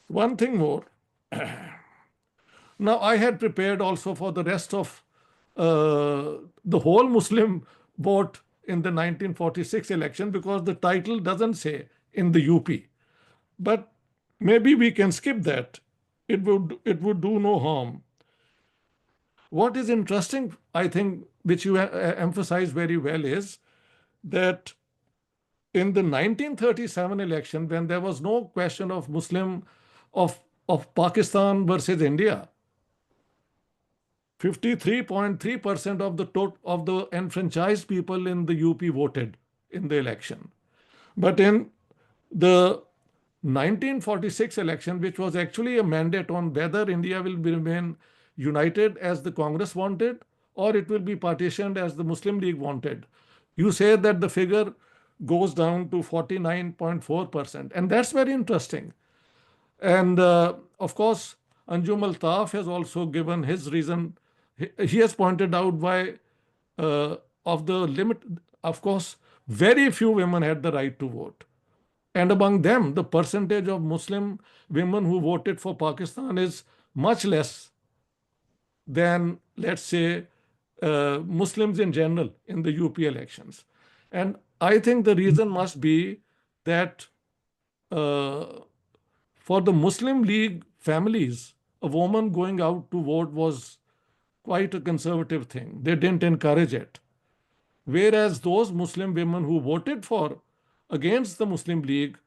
One thing more. Now, I had prepared also for the rest of the whole Muslim vote in the 1946 election, because the title doesn't say in the UP. But maybe we can skip that. It would do no harm. What is interesting, I think, which you emphasize very well, is that in the 1937 election, when there was no question of Muslim of Pakistan versus India, 53.3% of the enfranchised people in the UP voted in the election. But in the 1946 election, which was actually a mandate on whether India will remain united as the Congress wanted, or it will be partitioned as the Muslim League wanted, you say that the figure goes down to 49.4%. And that's very interesting. And of course, Anjuman has also given his reason. He has pointed out why of the limit, of course, very few women had the right to vote. And among them, the percentage of Muslim women who voted for Pakistan is much less than, let's say, Muslims in general in the UP elections. And I think the reason must be that for the Muslim League families, a woman going out to vote was quite a conservative thing. They didn't encourage it. Whereas those Muslim women who voted against the Muslim League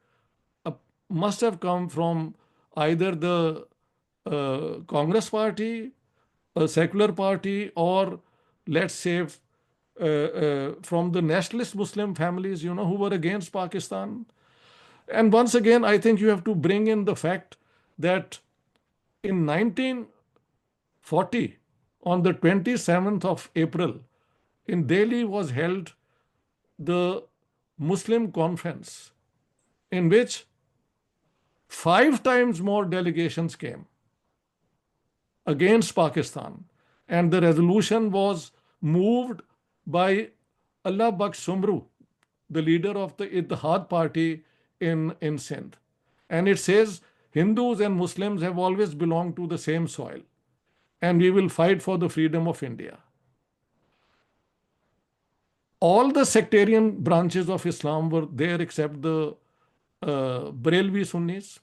must have come from either the Congress party, a secular party, or let's say from the nationalist Muslim families, who were against Pakistan. And once again, I think you have to bring in the fact that in 1940, on the 27th of April, in Delhi was held the Muslim conference, in which 5 times more delegations came against Pakistan. And the resolution was moved by Allah Baksh Sumru, the leader of the Ittihad party in Sindh. And it says, Hindus and Muslims have always belonged to the same soil, and we will fight for the freedom of India. All the sectarian branches of Islam were there except the Barelvi Sunnis.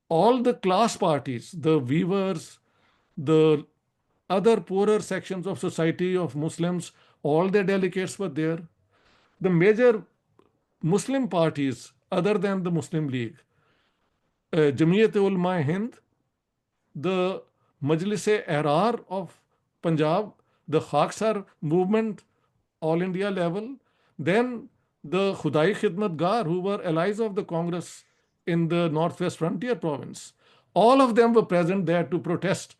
All the class parties, the weavers, the other poorer sections of society of Muslims, all their delegates were there. The major Muslim parties, other than the Muslim League, Jamiyat-e-Ulama-e-Hind, the Majlis-e-Ahrar of Punjab, the Khaksar movement, all India level, then the Khudai Khidmatgar, who were allies of the Congress in the Northwest Frontier province, all of them were present there to protest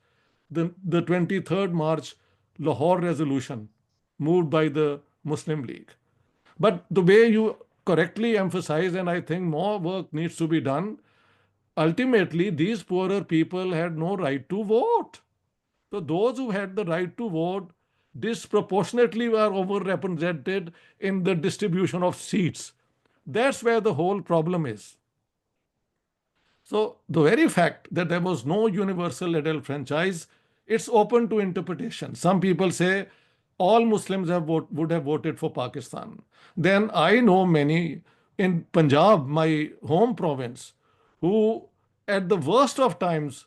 the 23rd March Lahore resolution moved by the Muslim League. But the way you correctly emphasized, and I think more work needs to be done. Ultimately, these poorer people had no right to vote. So those who had the right to vote disproportionately were overrepresented in the distribution of seats. That's where the whole problem is. So the very fact that there was no universal adult franchise, it's open to interpretation. Some people say all Muslims would have voted for Pakistan. Then I know many in Punjab, my home province, who at the worst of times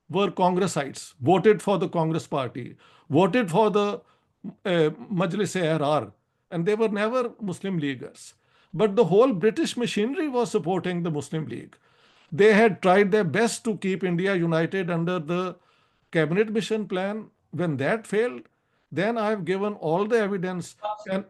were Congressites, voted for the Congress party, voted for the Majlis-e-Ahrar, and they were never Muslim Leaguers. But the whole British machinery was supporting the Muslim League. They had tried their best to keep India united under the cabinet mission plan. When that failed, then I have given all the evidence. And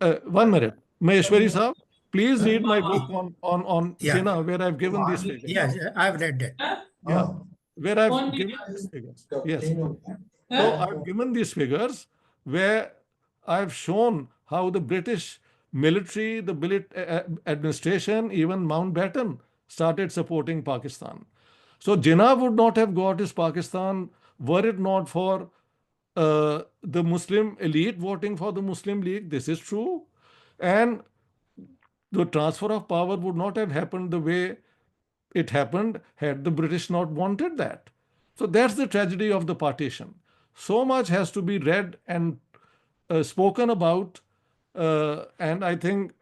1 minute, Maheshwari Sahab, please read my book on Yeah. Jinnah, where I've given these figures. Yes, I've read that. Yeah, where I've given these figures. Yes. So I've given these figures where I've shown how the British military, the administration, even Mountbatten started supporting Pakistan. So Jinnah would not have got his Pakistan were it not for the Muslim elite voting for the Muslim League. This is true. And the transfer of power would not have happened the way it happened had the British not wanted that. So that's the tragedy of the partition. So much has to be read and spoken about. And I think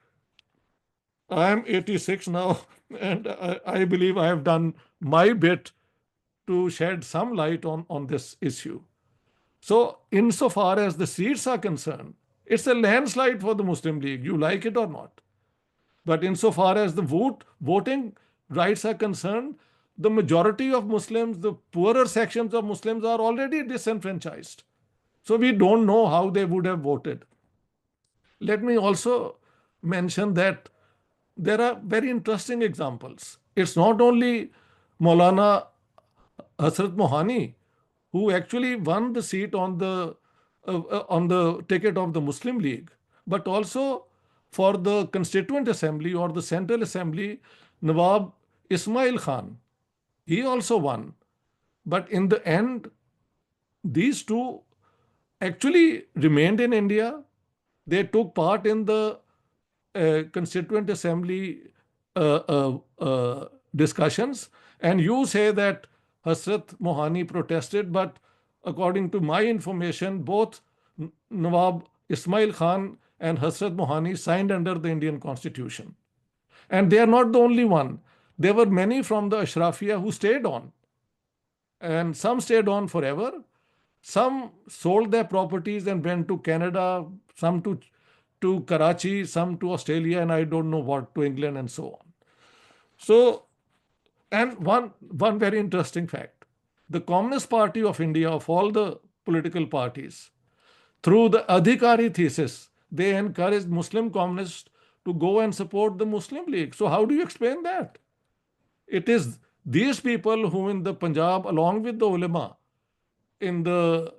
I am 86 now, and I believe I have done my bit to shed some light on this issue. So, insofar as the seats are concerned, it's a landslide for the Muslim League, you like it or not. But insofar as the voting rights are concerned, the majority of Muslims, the poorer sections of Muslims are already disenfranchised. So we don't know how they would have voted. Let me also mention that there are very interesting examples. It's not only Maulana Hasrat Mohani who actually won the seat on the ticket of the Muslim League, but also for the Constituent Assembly or the Central Assembly, Nawab Ismail Khan. He also won. But in the end, these two actually remained in India. They took part in the Constituent Assembly discussions. And you say that Hasrat Mohani protested, but according to my information, both Nawab Ismail Khan and Hasrat Mohani signed under the Indian Constitution. And they are not the only one. There were many from the Ashrafia who stayed on. And some stayed on forever. Some sold their properties and went to Canada, some to Karachi, some to Australia, and I don't know what, to England and so on. So, and one very interesting fact. The Communist Party of India, of all the political parties, through the Adhikari thesis, they encouraged Muslim communists to go and support the Muslim League. So how do you explain that? It is these people who in the Punjab, along with the ulama, in the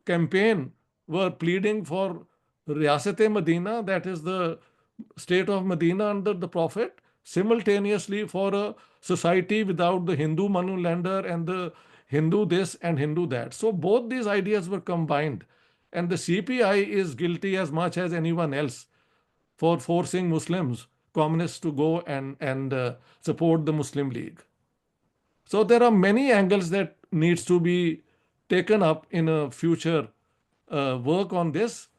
campaign were pleading for Riyasat-e-Madina, that is the state of Medina under the Prophet, simultaneously for a society without the Hindu moneylender and the Hindu this and Hindu that. So both these ideas were combined. And the CPI is guilty as much as anyone else for forcing Muslims, communists, to go and support the Muslim League. So there are many angles that needs to be taken up in a future work on this.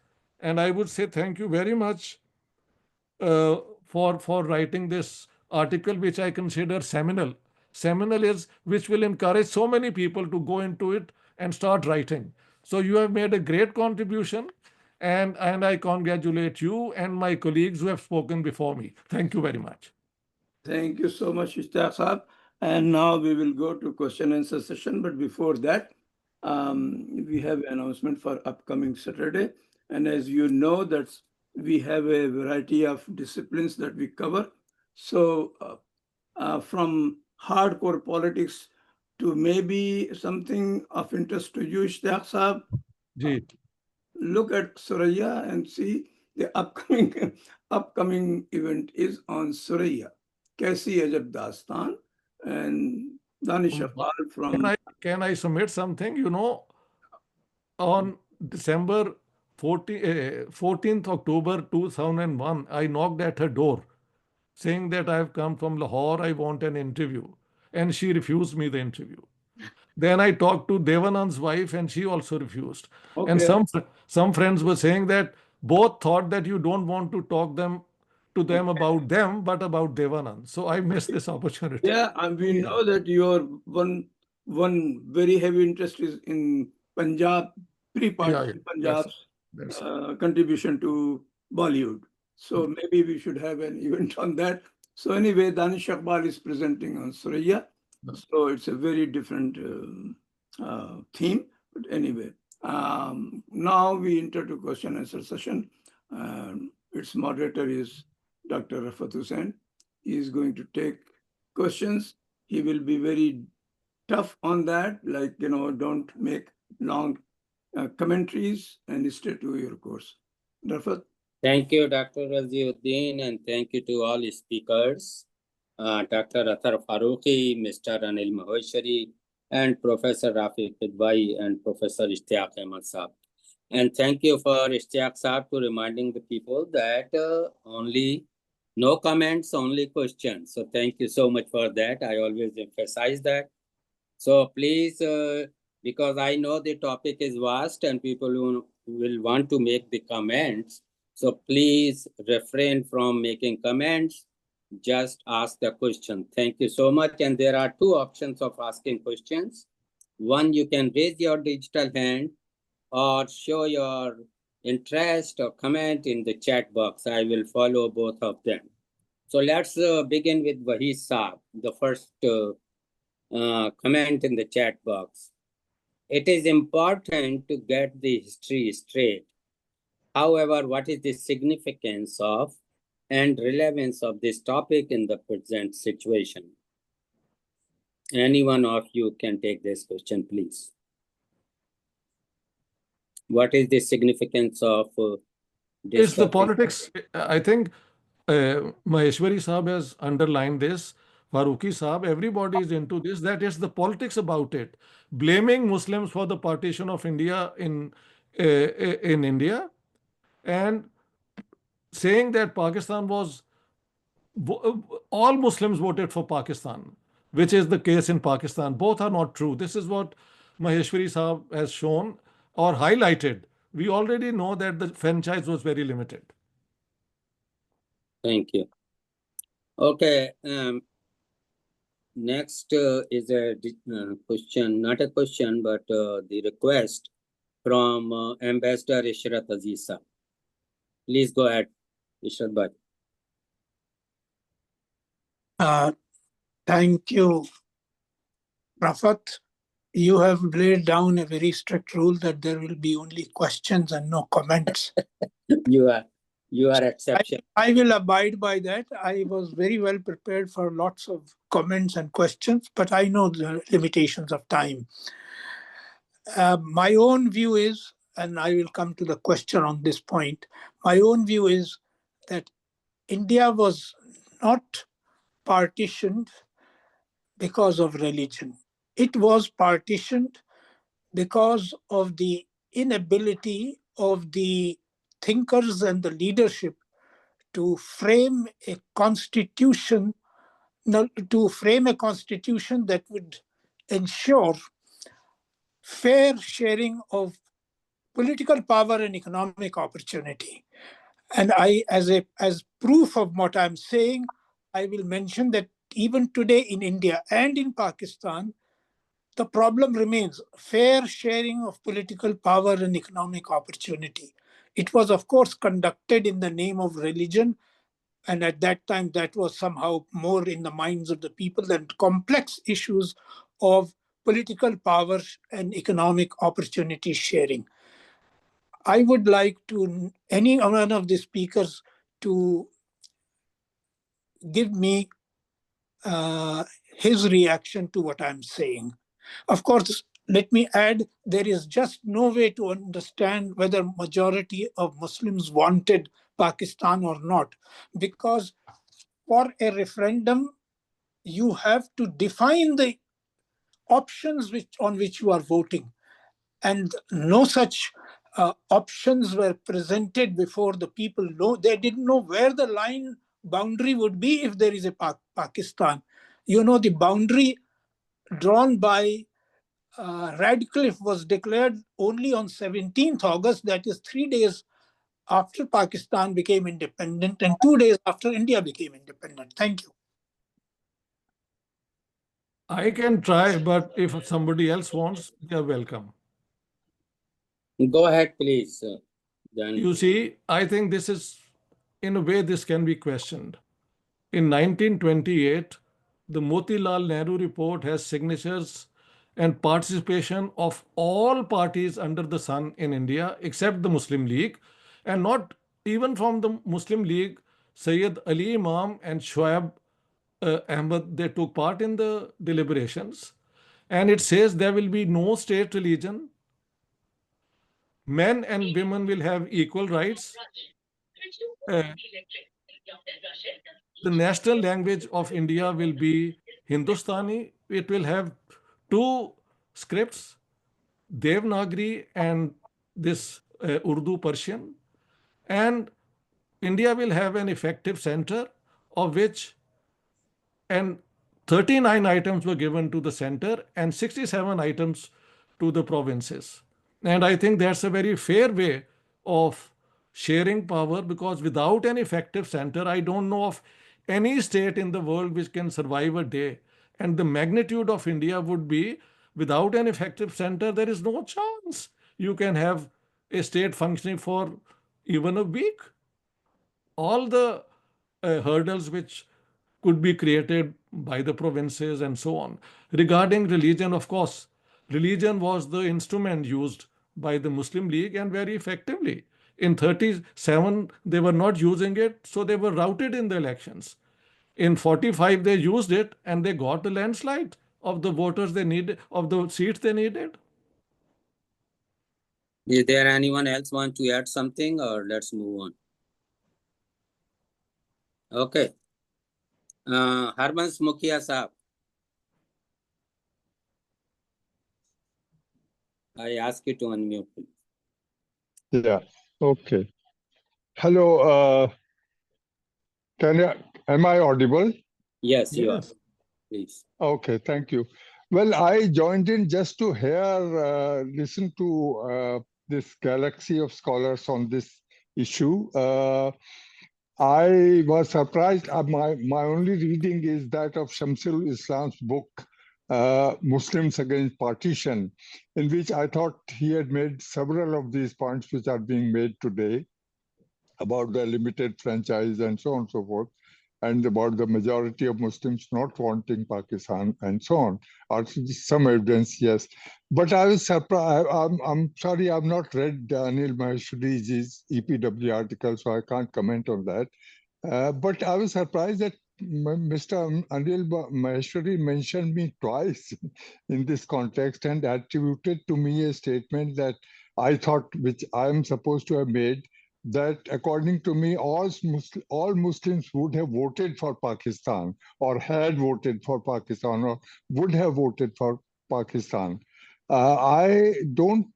And I would say thank you very much for writing this article, which I consider seminal. Seminal is which will encourage so many people to go into it and start writing. So you have made a great contribution, and I congratulate you and my colleagues who have spoken before me. Thank you very much. Thank you so much, Ishtiaq Saab. And now we will go to question and answer session. But before that, we have an announcement for upcoming Saturday. And as you know, that we have a variety of disciplines that we cover. So from hardcore politics to maybe something of interest to you, Ishtiaq Saab, Ji. look at Suraya and see the upcoming event is on Suraya, Kaisi Ajab Dastan, and Danish Iqbal from. Can I submit something? You know, on December 14th October 2001, I knocked at her door saying that I have come from Lahore, I want an interview. And she refused me the interview. Then I talked to Devanand's wife and she also refused. And Okay. some friends were saying that both thought that you don't want to talk to them about them, but about Devanand. So I missed this opportunity. Yeah, and we know that your one very heavy interest is in Punjab, pre-partition Punjab's That's contribution to Bollywood. So maybe we should have an event on that. So anyway, Danish Iqbal is presenting on Suraya. So it's a very different theme. But anyway, now we enter to question answer session. Its moderator is Dr. Rafat Hussain. He is going to take questions. He will be very tough on that, like, don't make long commentaries and stay to your course. Rafat? Thank you, Dr. Raziuddin, and thank you to all speakers, Dr. Ather Farouqi, Mr. Anil Maheshwari, and Professor Rafi Kidwai, and Professor Ishtiaq Ahmed Saab. And thank you for Ishtiaq Saab to reminding the people that only no comments, only questions. So thank you so much for that. I always emphasize that. So please, because I know the topic is vast and people who will want to make the comments, so please refrain from making comments. Just ask the question. Thank you so much. And there are two options of asking questions. One, you can raise your digital hand or show your interest or comment in the chat box. I will follow both of them. So let's begin with Wahi Saab, the first comment in the chat box. It is important to get the history straight. However, what is the significance of and relevance of this topic in the present situation? Any one of you can take this question, please. What is the significance of this It's the topic? politics. I think Maheshwari Saab has underlined this. Farouqi Saab, everybody is into this. That is the politics about it. Blaming Muslims for the partition of India in India, and saying that Pakistan was all Muslims voted for Pakistan, which is the case in Pakistan. Both are not true. This is what Maheshwari Saab has shown or highlighted. We already know that the franchise was very limited. Thank you. Okay. Next is a question, not a question, but the request from Ambassador Ishrat Aziza. Please go ahead, Ishrat Bhai. Thank you, Rafat. You have laid down a very strict rule that there will be only questions and no comments. You are exception. I will abide by that. I was very well prepared for lots of comments and questions, but I know the limitations of time. My own view is, and I will come to the question on this point, my own view is that India was not partitioned because of religion. It was partitioned because of the inability of the thinkers and the leadership to frame a constitution that would ensure fair sharing of political power and economic opportunity. And as proof of what I'm saying, I will mention that even today in India and in Pakistan, the problem remains fair sharing of political power and economic opportunity. It was, of course, conducted in the name of religion. And at that time, that was somehow more in the minds of the people than complex issues of political power and economic opportunity sharing. I would like to any one of the speakers to give me his reaction to what I'm saying. Of course, let me add, there is just no way to understand whether majority of Muslims wanted Pakistan or not, because for a referendum, you have to define the options on which you are voting. And no such options were presented before the people. They didn't know where the line boundary would be if there is a Pakistan. You know, the boundary drawn by Radcliffe was declared only on 17th August, that is 3 days after Pakistan became independent and 2 days after India became independent. Thank you. I can try, but if somebody else wants, they are welcome. Go ahead, please. Then You see, I think this is, in a way, this can be questioned. In 1928, the Motilal Nehru report has signatures and participation of all parties under the sun in India, except the Muslim League, and not even from the Muslim League, Syed Ali Imam and Shoaib Ahmed, they took part in the deliberations. And it says there will be no state religion. Men and women will have equal rights. The national language of India will be Hindustani. It will have two scripts, Devanagari and this Urdu Persian. And India will have an effective center, of which, and 39 items were given to the center and 67 items to the provinces. And I think that's a very fair way of sharing power, because without an effective center, I don't know of any state in the world which can survive a day. And the magnitude of India would be, without an effective center, there is no chance you can have a state functioning for even a week. All the hurdles which could be created by the provinces and so on. Regarding religion, of course, religion was the instrument used by the Muslim League, and very effectively. In 37, they were not using it, so they were routed in the elections. In 45, they used it and they got the landslide of the voters they needed, of the seats they needed. is there anyone else want to add something, or let's move on? Okay. Harman's Mukhia Saab. I ask you to unmute, please. Yeah, okay. Hello, am I audible? Yes, you are. Yes. Please. Okay, thank you. Well, I joined in just to listen to this galaxy of scholars on this issue. I was surprised. My only reading is that of Shamsul Islam's book, Muslims Against Partition, in which I thought he had made several of these points which are being made today about the limited franchise and so on and so forth, and about the majority of Muslims not wanting Pakistan and so on. Also, some evidence, yes. But I was surprised. I'm sorry, I've not read Anil Maheshwari's EPW article, so I can't comment on that. But I was surprised that Mr. Anil Maheshwari mentioned me twice in this context and attributed to me a statement that I thought, which I am supposed to have made, that according to me, all Muslims would have voted for Pakistan, or had voted for Pakistan, or would have voted for Pakistan. I don't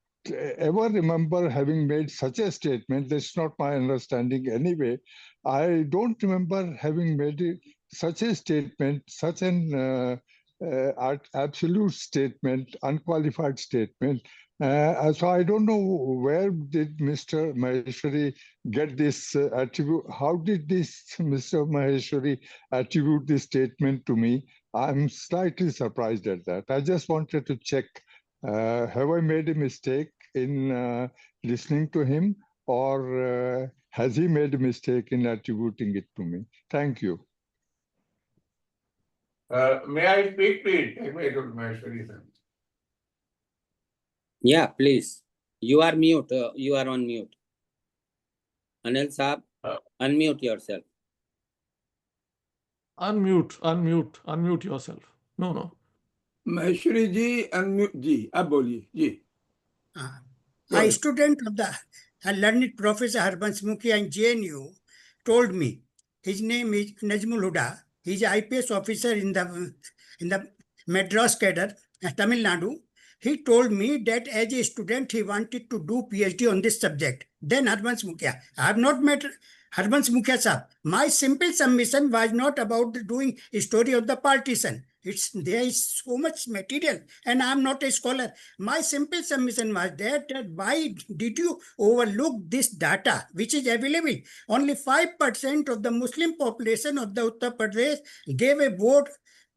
ever remember having made such a statement. That's not my understanding anyway. I don't remember having made such a statement, such an absolute statement, unqualified statement. So I don't know where did Mr. Maheshwari get this attribute. How did this Mr. Maheshwari attribute this statement to me? I'm slightly surprised at that. I just wanted to check, have I made a mistake in listening to him, or has he made a mistake in attributing it to me? Thank you. May I speak, please? Emeritus Maheshwari, sir. Yeah, please. You are mute. You are on mute. Anil Saab, unmute yourself. Unmute yourself. No. Maheshwari ji unmute जी, अब बोलिए जी. Go A ahead. student of the learned Professor Harbans Mukhia in JNU told me, his name is Najmul Huda. He's an IPS officer in the Madras cadre, Tamil Nadu. He told me that as a student, he wanted to do PhD on this subject. Then Harbans Mukhia. I have not met Harbans Mukhia sir. My simple submission was not about doing a story of the partisan. There is so much material, and I am not a scholar. My simple submission was that why did you overlook this data which is available? Only 5% of the Muslim population of the Uttar Pradesh gave a vote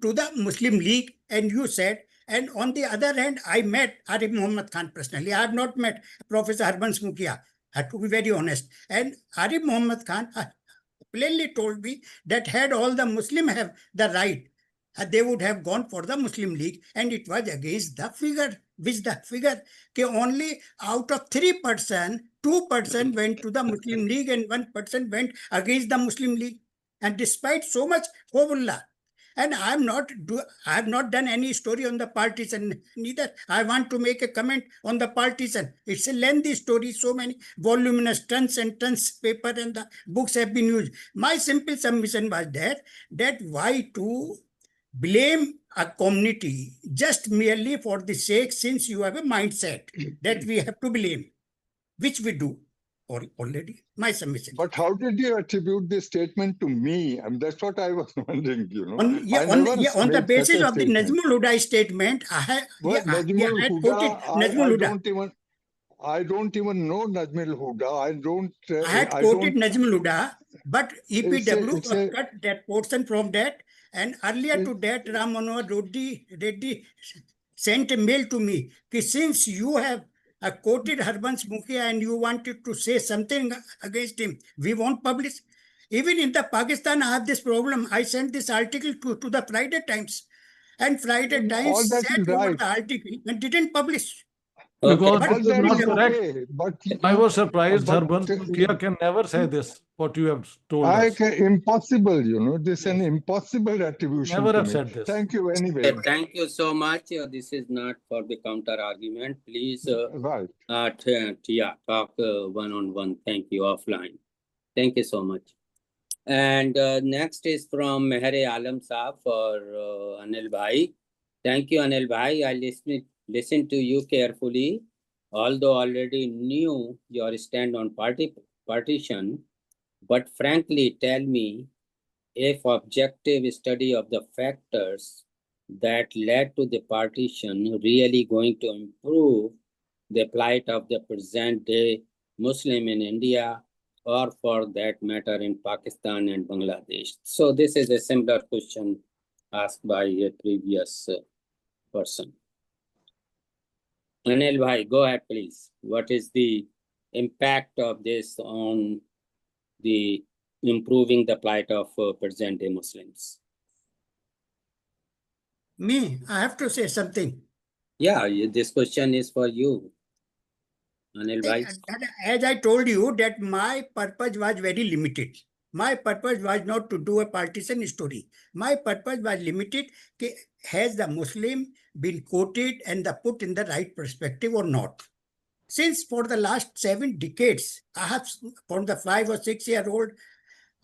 to the Muslim League, and you said, and on the other hand, I met Arif Muhammad Khan personally. I have not met Professor Harbans Mukhia, to be very honest. And Arif Muhammad Khan plainly told me that had all the Muslim have the right, they would have gone for the Muslim League, and it was against the figure, which the figure only out of 3%, 2% went to the Muslim League and 1% went against the Muslim League. And despite so much hobullah, and I have not done any story on the partisan, neither I want to make a comment on the partisan. It's a lengthy story, so many voluminous tons and tons paper and the books have been used. My simple submission was that why to blame a community just merely for the sake, since you have a mindset that we have to blame, which we do already. My submission. But how did you attribute this statement to me? I mean, that's what I was wondering, you know. On the basis of the Najmul Huda statement, I had quoted Najmul Huda. I don't even know Najmul Huda. I had quoted Najmul Huda, but EPW cut that portion from that. And earlier to that, Ram Manohar Reddy sent a mail to me, since you have quoted Harbans Mukhia and you wanted to say something against him, we won't publish. Even in the Pakistan, I have this problem. I sent this article to the Friday Times, and Friday Times sat over the article and didn't publish. Because But this is not correct. I was surprised Harbans Mukhia can never say this, what you have told us. Impossible, you know. This is an impossible attribution. Never have said this. Thank you anyway. Thank you so much. This is not for the counter argument. Please talk one-on-one. Thank you, offline. Thank you so much. And next is from Meher Alam Saab for Anil Bhai. Thank you, Anil Bhai. I listened to you carefully, although already knew your stand on partition. But frankly, tell me if objective study of the factors that led to the partition really going to improve the plight of the present day Muslim in India, or for that matter in Pakistan and Bangladesh. So this is a similar question asked by a previous person. Anil Bhai, go ahead, please. What is the impact of this on the improving the plight of present day Muslims? Me, I have to say something. Yeah, this question is for you, Anil Bhai. As I told you, that my purpose was very limited. My purpose was not to do a partisan story. My purpose was limited. Has the Muslim been quoted and put in the right perspective or not? Since for the last 7 decades, I have, from the 5 or 6 year old,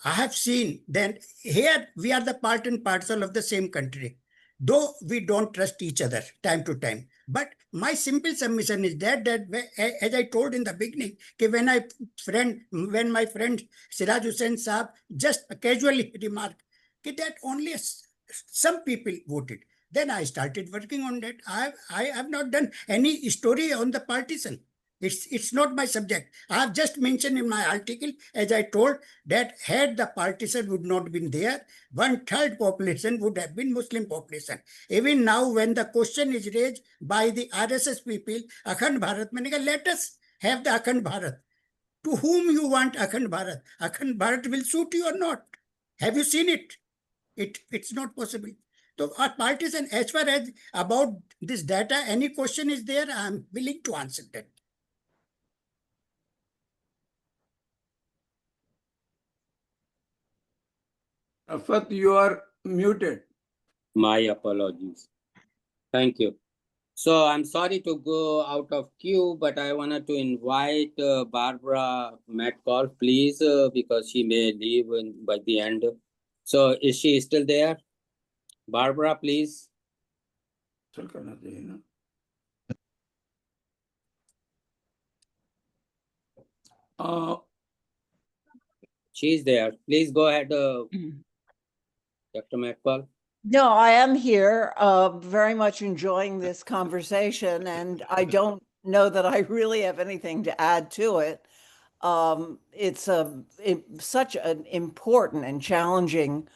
I have seen that here we are the part and parcel of the same country, though we don't trust each other time to time. But my simple submission is that as I told in the beginning, when my friend Siraj Hussain Saab just casually remarked that only some people voted, then I started working on that. I have not done any story on the partisan. It's not my subject. I have just mentioned in my article, as I told, that had the partisan would not been there, 1/3 population would have been Muslim population. Even now, when the question is raised by the RSS people, Akhand Bharat, let us have the Akhand Bharat. To whom you want Akhand Bharat? Akhand Bharat will suit you or not? Have you seen it? It's not possible. So our partisan, as far as about this data, any question is there, I'm willing to answer that. Afat, you are muted. My apologies. Thank you. So I'm sorry to go out of queue, but I wanted to invite Barbara Metcalf, please, because she may leave by the end. So is she still there? Barbara, please. चल करना चाहिए ना She's there. Please go ahead, Dr. Metcalf. No, I am here, very much enjoying this conversation, and I don't know that I really have anything to add to it. It's such an important and challenging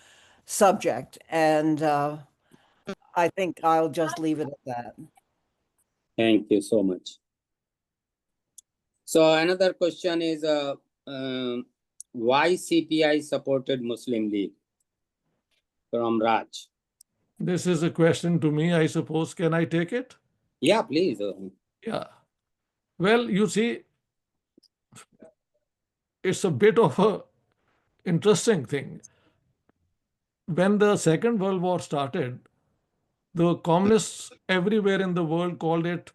subject, and I think I'll just leave it at that. Thank you so much. So another question is, why CPI supported Muslim League? From Raj. This is a question to me, I suppose. Can I take it? Yeah, please. Yeah. Well, you see, it's a bit of a interesting thing. When the Second World War started, the communists everywhere in the world called it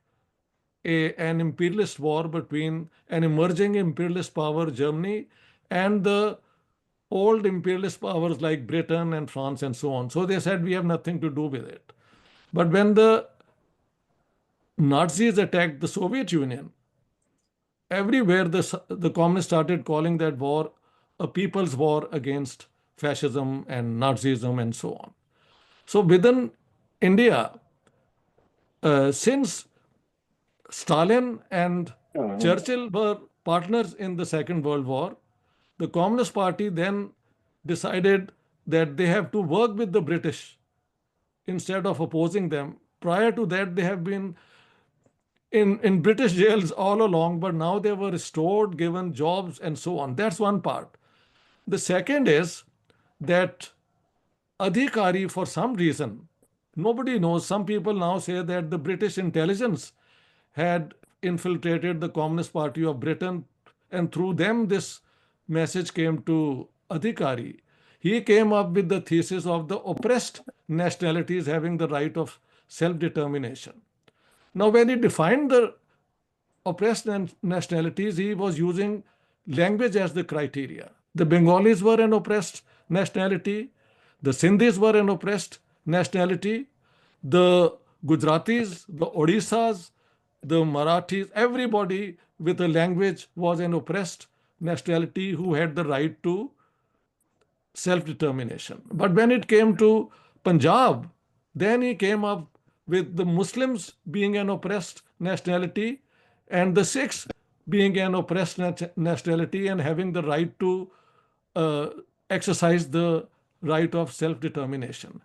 an imperialist war between an emerging imperialist power, Germany, and the old imperialist powers like Britain and France and so on. So they said we have nothing to do with it. But when the Nazis attacked the Soviet Union, everywhere the communists started calling that war a people's war against fascism and Nazism and so on. So within India, since Stalin and Churchill were partners in the Second World War, the Communist Party then decided that they have to work with the British instead of opposing them. Prior to that, they have been in British jails all along, but now they were restored, given jobs, and so on. That's one part. The second is that Adhikari, for some reason, nobody knows. Some people now say that the British intelligence had infiltrated the Communist Party of Britain, and through them this message came to Adhikari. He came up with the thesis of the oppressed nationalities having the right of self-determination. Now, when he defined the oppressed nationalities, he was using language as the criteria. The Bengalis were an oppressed nationality, the Sindhis were an oppressed nationality, the Gujaratis, the Odissas, the Marathis, everybody with a language was an oppressed nationality who had the right to self-determination. But when it came to Punjab, then he came up with the Muslims being an oppressed nationality and the Sikhs being an oppressed nationality and having the right to exercise the right of self-determination.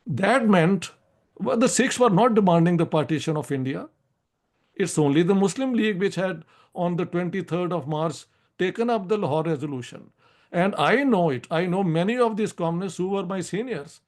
That meant the Sikhs were not demanding the partition of India. It's only the Muslim League which had, on the 23rd of March, taken up the Lahore resolution. And I know it. I know many of these communists who were my seniors.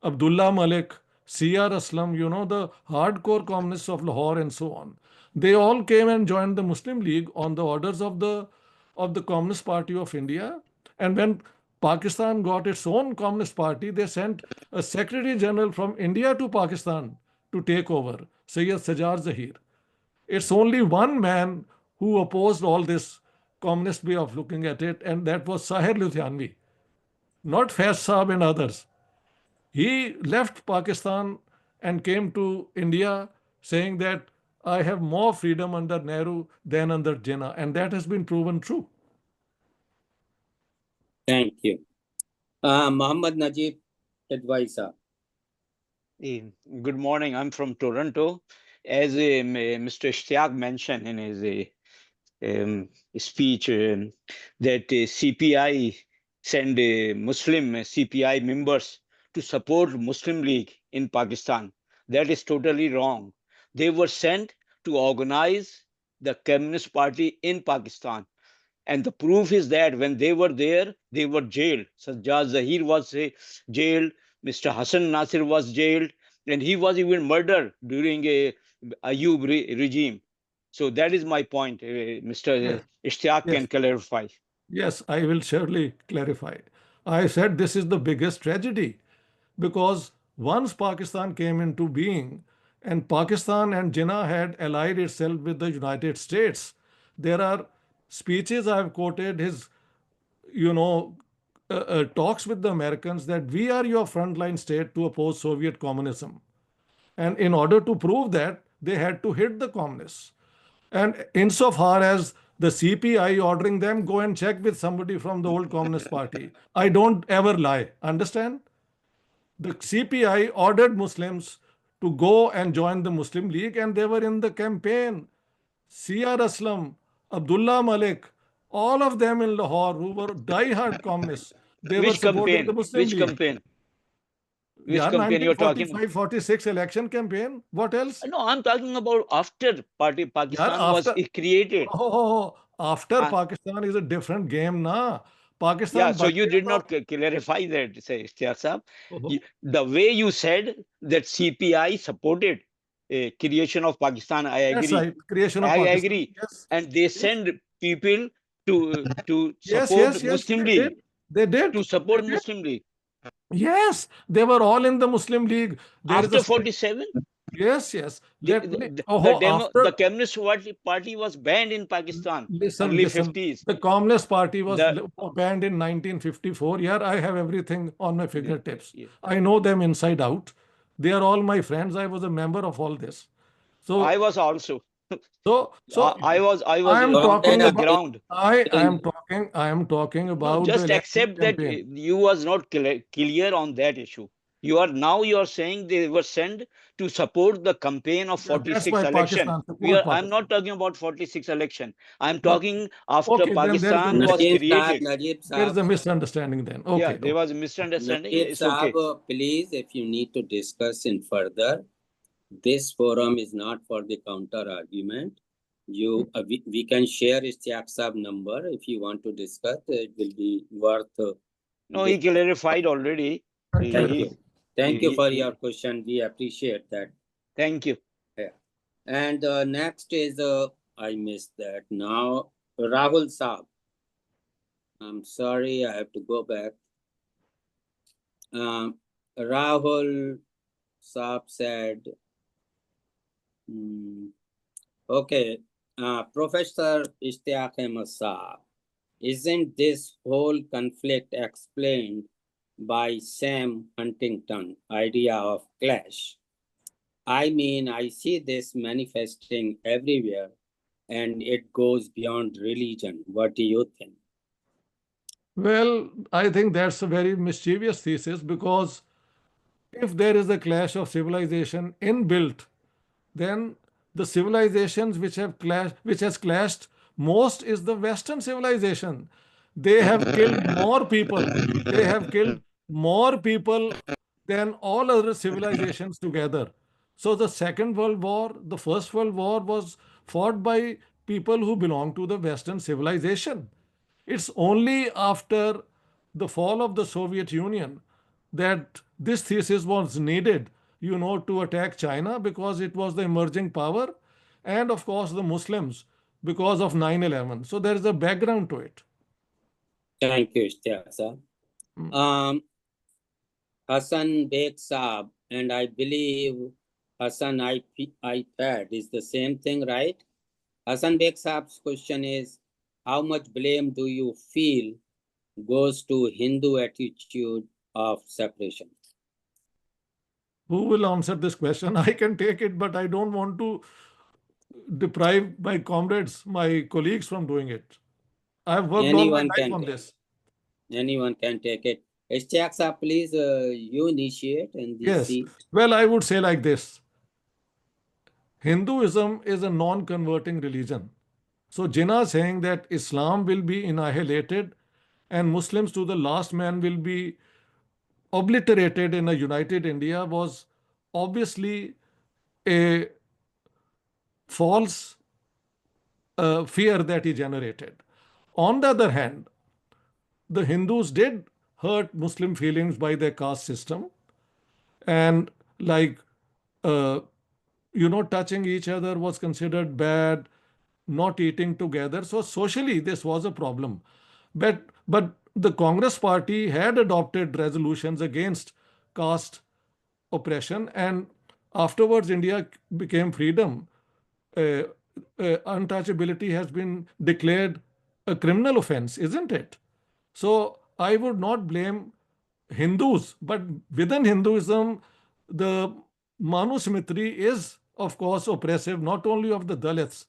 Abdullah Malik, C.R. Aslam, the hardcore communists of Lahore and so on. They all came and joined the Muslim League on the orders of the Communist Party of India. And when Pakistan got its own Communist Party, they sent a Secretary General from India to Pakistan to take over, Syed Sajar Zahir. It's only one man who opposed all this communist way of looking at it, and that was Sahir Ludhianvi, not Faiz Saab and others. He left Pakistan and came to India saying that I have more freedom under Nehru than under Jinnah, and that has been proven true. Thank you. Muhammad Najib Advisor. Good morning. I'm from Toronto. As Mr. Ishtiaq mentioned in his speech, that CPI send Muslim CPI members to support Muslim League in Pakistan. That is totally wrong. They were sent to organize the Communist Party in Pakistan. And the proof is that when they were there, they were jailed. Sajjad Zahir was jailed. Mr. Hassan Nasir was jailed. And he was even murdered during a Ayub regime. So that is my point. Mr. Ishtiaq can clarify. Yes, I will surely clarify. I said this is the biggest tragedy because once Pakistan came into being, and Pakistan and Jinnah had allied itself with the United States. There are speeches I've quoted his, talks with the Americans that we are your frontline state to oppose Soviet communism. And in order to prove that, they had to hit the communists. And insofar as the CPI ordering them, go and check with somebody from the old Communist Party. I don't ever lie. Understand? The CPI ordered Muslims to go and join the Muslim League, and they were in the campaign. C.R. Aslam, Abdullah Malik, all of them in Lahore who were die-hard communists, they were Which supporting campaign? the Muslim Which League. campaign? Which Yeah, campaign you're talking about? 1945-46 election campaign. What else? No, I'm talking about after Yeah, Pakistan was after created. after Uh, Pakistan is a different game, na. yeah, Pakistan so you did bachega not clarify that, say, Ishtiaq Sahab. to. The way you said that CPI supported creation of Pakistan, I That's agree. right, creation of I Pakistan. agree. Yes, And they yes, send people to yes, support yes, Muslim they League, did. They did. to They support did. Muslim League. Yes, they were all in the Muslim League. There is a After 47, yes, yes. Let me. the After Communist Party was banned in Pakistan, listen, early listen. 50s. The Communist Party was The banned in 1954. Yeah, I have everything on my yeah, fingertips. yeah. I know them inside out. They are all my friends. I was a member of all this. I So, was also. so I was I am on talking the about. ground. I am talking No, about the just election accept that campaign. you was not clear on that issue. You are saying they were sent to support the campaign of Yeah, that's 46 why election. Pakistan support I'm not Pakistan. talking about 46 election. I'm But talking after okay, then there is a Pakistan was created. there is a misunderstanding then. Yeah, Okay, there okay. was a misunderstanding. Najib It's okay. Saab, please, if you need to discuss in further, this forum is not for the counter argument. We can share Ishtiaq Saab number if you want to discuss. It will be worth. No, he clarified already. Thank you. Thank you for He- your question. We appreciate that. Thank you. Yeah. And next is I missed that. Now Rahul Saab. I'm sorry, I have to go back. Rahul Saab said, okay, Professor Ishtiaq Ahmed Saab, isn't this whole conflict explained by Sam Huntington idea of clash? I mean, I see this manifesting everywhere and it goes beyond religion. What do you think? Well, I think that's a very mischievous thesis because if there is a clash of civilization inbuilt, then the civilizations which has clashed most is the Western civilization. They have killed more people. They have killed more people than all other civilizations together. So the Second World War, the First World War was fought by people who belong to the Western civilization. It's only after the fall of the Soviet Union that this thesis was needed, to attack China because it was the emerging power, and of course the Muslims because of 9/11. So there is a background to it. Thank you, Ishtiaq sir. Hassan Beg Saab, and I believe Hassan iPad is the same thing, right? Hassan Beg Saab's question is, how much blame do you feel goes to Hindu attitude of separation? Who will answer this question? I can take it, but I don't want to deprive my comrades, my colleagues from doing it. I've worked all my life on this. Anyone can take it. Ishtiaq sir, please, you initiate and Yes. see. Well, I would say like this. Hinduism is a non-converting religion. So Jinnah saying that Islam will be annihilated and Muslims to the last man will be obliterated in a united India was obviously a false fear that he generated. On the other hand, the Hindus did hurt Muslim feelings by their caste system, and touching each other was considered bad, not eating together. So socially, this was a problem. But the Congress party had adopted resolutions against caste oppression, and afterwards India became freedom, untouchability has been declared a criminal offense, isn't it? So I would not blame Hindus, but within Hinduism, the Manusmritri is, of course, oppressive not only of the Dalits,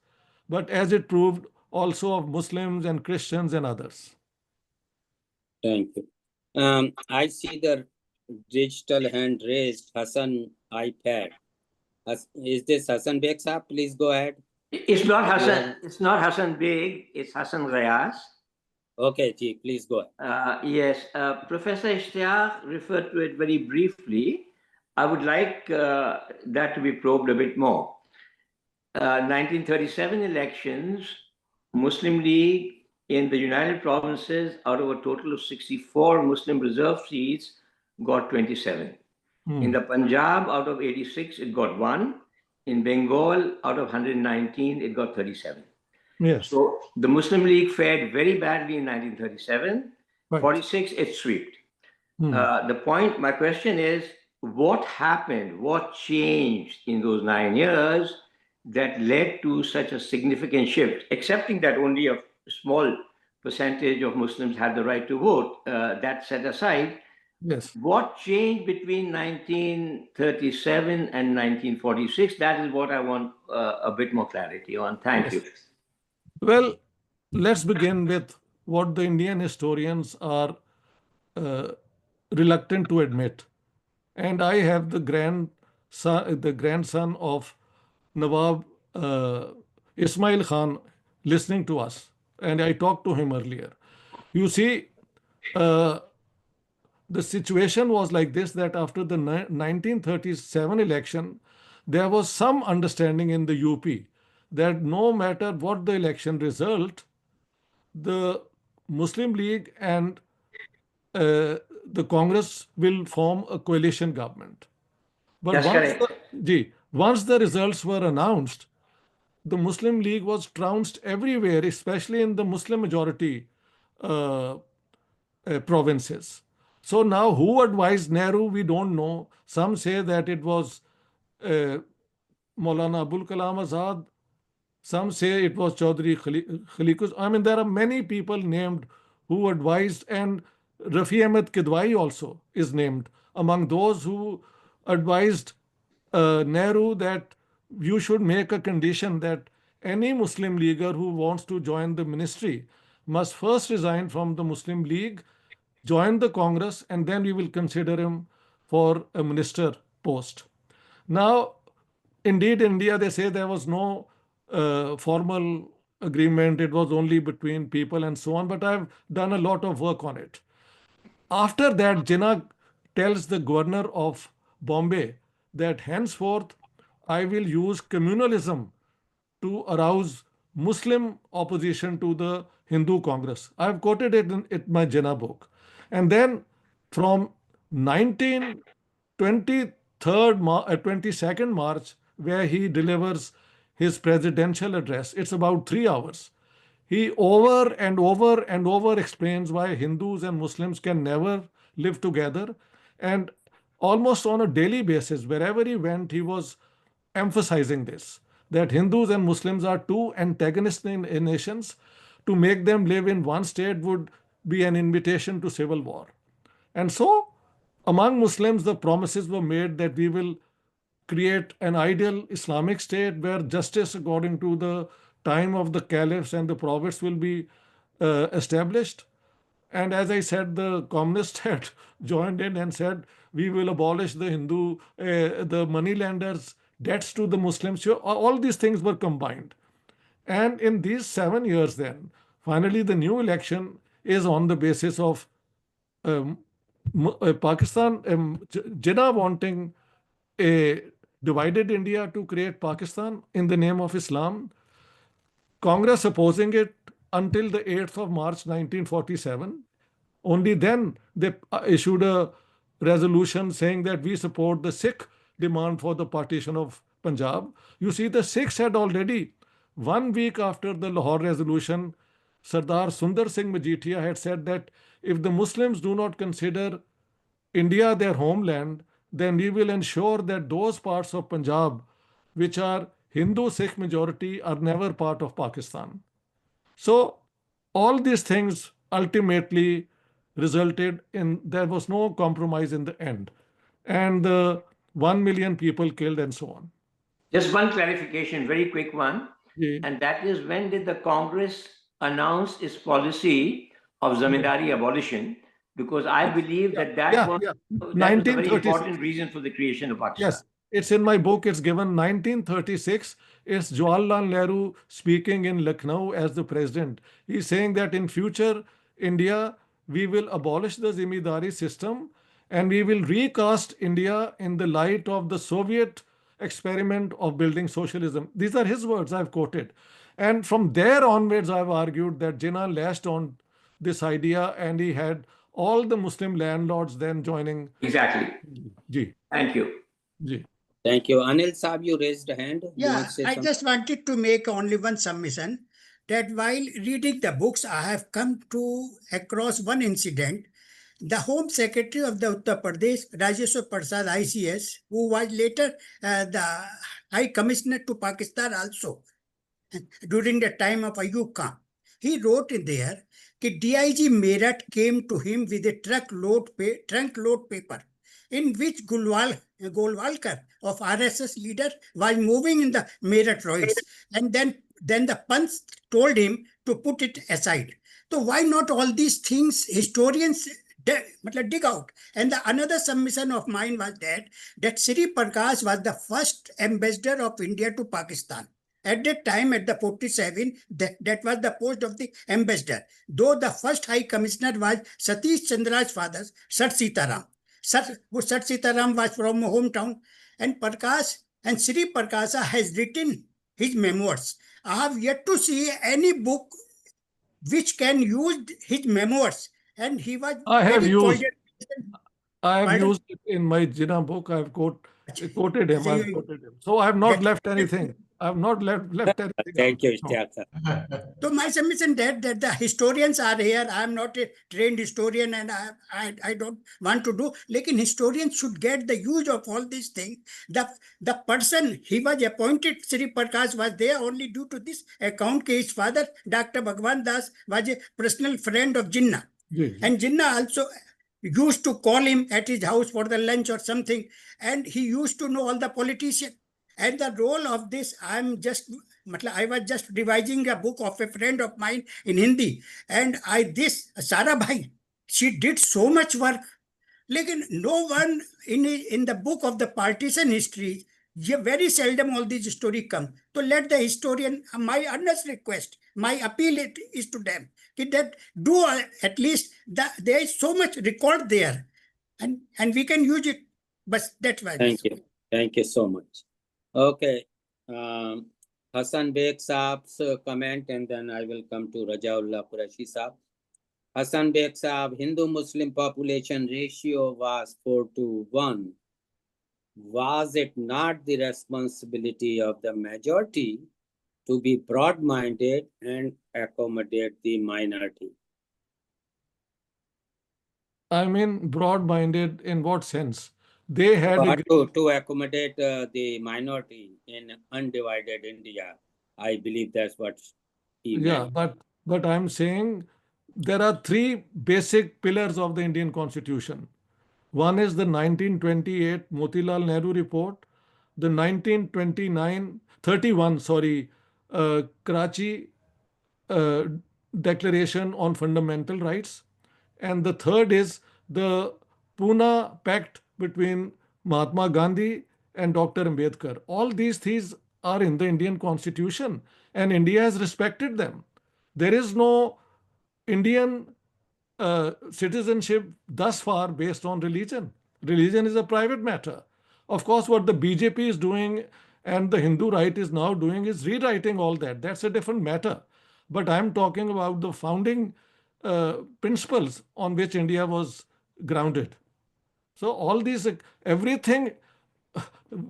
but as it proved, also of Muslims and Christians and others. Thank you. I see the digital hand raised, Hassan iPad. Is this Hassan Beg Saab? Please go ahead. It's not Hassan. It's not Hassan Beg. It's Hassan Ghayas. Okay, Ji, please go ahead. Yes, Professor Ishtiaq referred to it very briefly. I would like that to be probed a bit more. 1937 elections, Muslim League in the United Provinces, out of a total of 64 Muslim reserve seats, got 27. In the Punjab, out of 86, it got 1. In Bengal, out of 119, it got 37. Yes. So the Muslim League fared very badly in 1937. Right. 46, it swept. My question is, what happened? What changed in those 9 years that led to such a significant shift? Accepting that only a small percentage of Muslims had the right to vote, that set aside. Yes. What changed between 1937 and 1946? That is what I want a bit more clarity on. Thank you. Well, let's begin with what the Indian historians are reluctant to admit. And I have the grandson of Nawab Ismail Khan listening to us, and I talked to him earlier. You see, the situation was like this, that after the 1937 election, there was some understanding in the UP that no matter what the election result, the Muslim League and the Congress will form a coalition government. But once the results were announced, the Muslim League was trounced everywhere, especially in the Muslim majority provinces. So now who advised Nehru, we don't know. Some say that it was Maulana Abul Kalam Azad. Some say it was Chaudhry Khalikus. I mean, there are many people named who advised, and Rafi Ahmed Kidwai also is named among those who advised Nehru that you should make a condition that any Muslim leaguer who wants to join the ministry must first resign from the Muslim League, join the Congress, and then we will consider him for a minister post. Now, indeed, in India, they say there was no formal agreement. It was only between people and so on, but I've done a lot of work on it. After that, Jinnah tells the governor of Bombay that henceforth I will use communalism to arouse Muslim opposition to the Hindu Congress. I've quoted it in my Jinnah book. And then from 22nd March, where he delivers his presidential address, it's about 3 hours. He over and over explains why Hindus and Muslims can never live together. And almost on a daily basis, wherever he went, he was emphasizing this, that Hindus and Muslims are two antagonistic nations. To make them live in one state would be an invitation to civil war. And so, among Muslims, the promises were made that we will create an ideal Islamic state where justice according to the time of the caliphs and the prophets will be established. And as I said, the communists had joined in and said, we will abolish the moneylenders' debts to the Muslims. All these things were combined. And in these 7 years then, finally the new election is on the basis of Pakistan, Jinnah wanting a divided India to create Pakistan in the name of Islam, Congress opposing it until the 8th of March 1947. Only then they issued a resolution saying that we support the Sikh demand for the partition of Punjab. You see, the Sikhs had already, 1 week after the Lahore resolution, Sardar Sundar Singh Majithia had said that if the Muslims do not consider India their homeland, then we will ensure that those parts of Punjab which are Hindu Sikh majority are never part of Pakistan. So all these things ultimately resulted in there was no compromise in the end, and 1 million people killed and so on. Just one clarification, very quick one, Yeah. and that is, when did the Congress announce its policy of zamindari abolition? Because I believe that that was a very 1936. important reason for the creation of Pakistan. Yes, it's in my book. It's given 1936. It's Jawaharlal Nehru speaking in Lucknow as the president. He's saying that in future India, we will abolish the Zimidari system and we will recast India in the light of the Soviet experiment of building socialism. These are his words I've quoted. And from there onwards, I've argued that Jinnah latched on this idea and he had all the Muslim landlords then joining. Exactly. Ji. Thank you. Ji. Thank you. Anil Saab, you raised a hand. You Yeah, want to say I something? just wanted to make only one submission that while reading the books, I have come to across one incident. The Home Secretary of the Uttar Pradesh, Rajeshwar Prasad ICS, who was later the High Commissioner to Pakistan also during the time of Ayub Khan, he wrote in there that DIG Meerut came to him with a trunk load paper in which Golwalkar of RSS leader was moving in the Meerut roads, and then the Panch told him to put it aside. So why not all these things historians dig out? And another submission of mine was that Sri Prakash was the first ambassador of India to Pakistan. At that time, at the 47, that was the post of the ambassador. Though the first High Commissioner was Satish Chandra's father, Sat Sitaram. Sat Sitaram was from my hometown, and Prakash and Sri Prakasha has written his memoirs. I have yet to see any book which can use his memoirs, and he was I have very used cordial. used it in my Jinnah book. I've quoted him. I've quoted him. So I have not left anything. I have not left anything. Thank you, Ishtiaq. So my submission that the historians are here. I am not a trained historian and I don't want to do. Lekin historians should get the use of all these things. The person he was appointed, Sri Prakash, was there only due to this account. His father, Dr. Bhagwan Das, was a personal friend of Jinnah. And Jinnah also used to call him at his house for the lunch or something. And he used to know all the politicians. And the role of this, I was just revising a book of a friend of mine in Hindi. And Sara Bhai, she did so much work. Lekin no one in the book of the partition history, very seldom all these stories come. So let the historian, my earnest request, my appeal is to them, that do at least, there is so much record there. And we can use it. But that's why. Thank you. Thank you so much. Okay. Hassan Beg Saab's comment, and then I will come to Rajaullah Quraishi Saab. Hassan Beg Saab, Hindu-Muslim population ratio was 4:1. Was it not the responsibility of the majority to be broad-minded and accommodate the minority? I mean, broad-minded in what sense? They had to accommodate the minority in undivided India. I believe that's what he meant. Yeah, but I'm saying there are three basic pillars of the Indian Constitution. One is the 1928 Motilal Nehru report, the 1931 Karachi Declaration on Fundamental Rights, and the third is the Pune Pact between Mahatma Gandhi and Dr. Ambedkar. All these things are in the Indian Constitution, and India has respected them. There is no Indian citizenship thus far based on religion. Religion is a private matter. Of course, what the BJP is doing and the Hindu right is now doing is rewriting all that. That's a different matter. But I'm talking about the founding principles on which India was grounded. So all these, everything,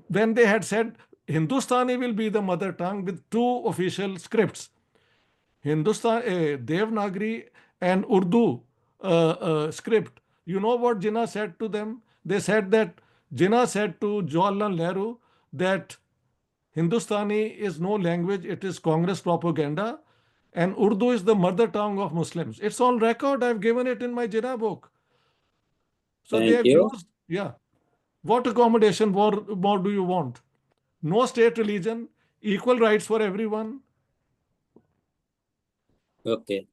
when they had said Hindustani will be the mother tongue with two official scripts, Devanagari and Urdu script. You know what Jinnah said to them? They said that Jinnah said to Jawaharlal Nehru that Hindustani is no language, it is Congress propaganda, and Urdu is the mother tongue of Muslims. It's on record. I've given it in my Jinnah book. So they Thank have you. used, yeah. What accommodation more do you want? No state religion, equal rights for everyone. Okay.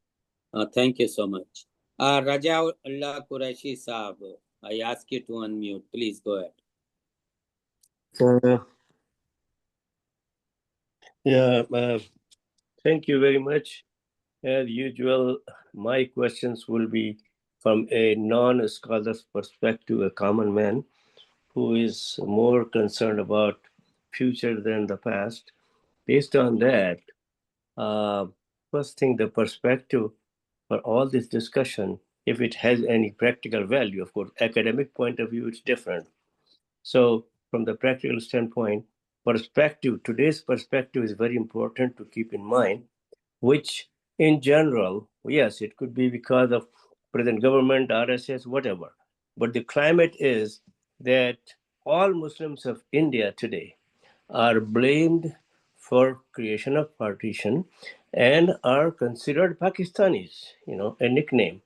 Thank you so much. Raja Allah Quraishi Saab, I ask you to unmute. Please go ahead. Thank you very much. As usual, my questions will be from a non-scholar's perspective, a common man who is more concerned about future than the past. Based on that, first thing, the perspective for all this discussion, if it has any practical value, of course, academic point of view, it's different. So from the practical standpoint, perspective, today's perspective is very important to keep in mind, which in general, yes, it could be because of present government, RSS, whatever. But the climate is that all Muslims of India today are blamed for creation of partition and are considered Pakistanis, a nickname,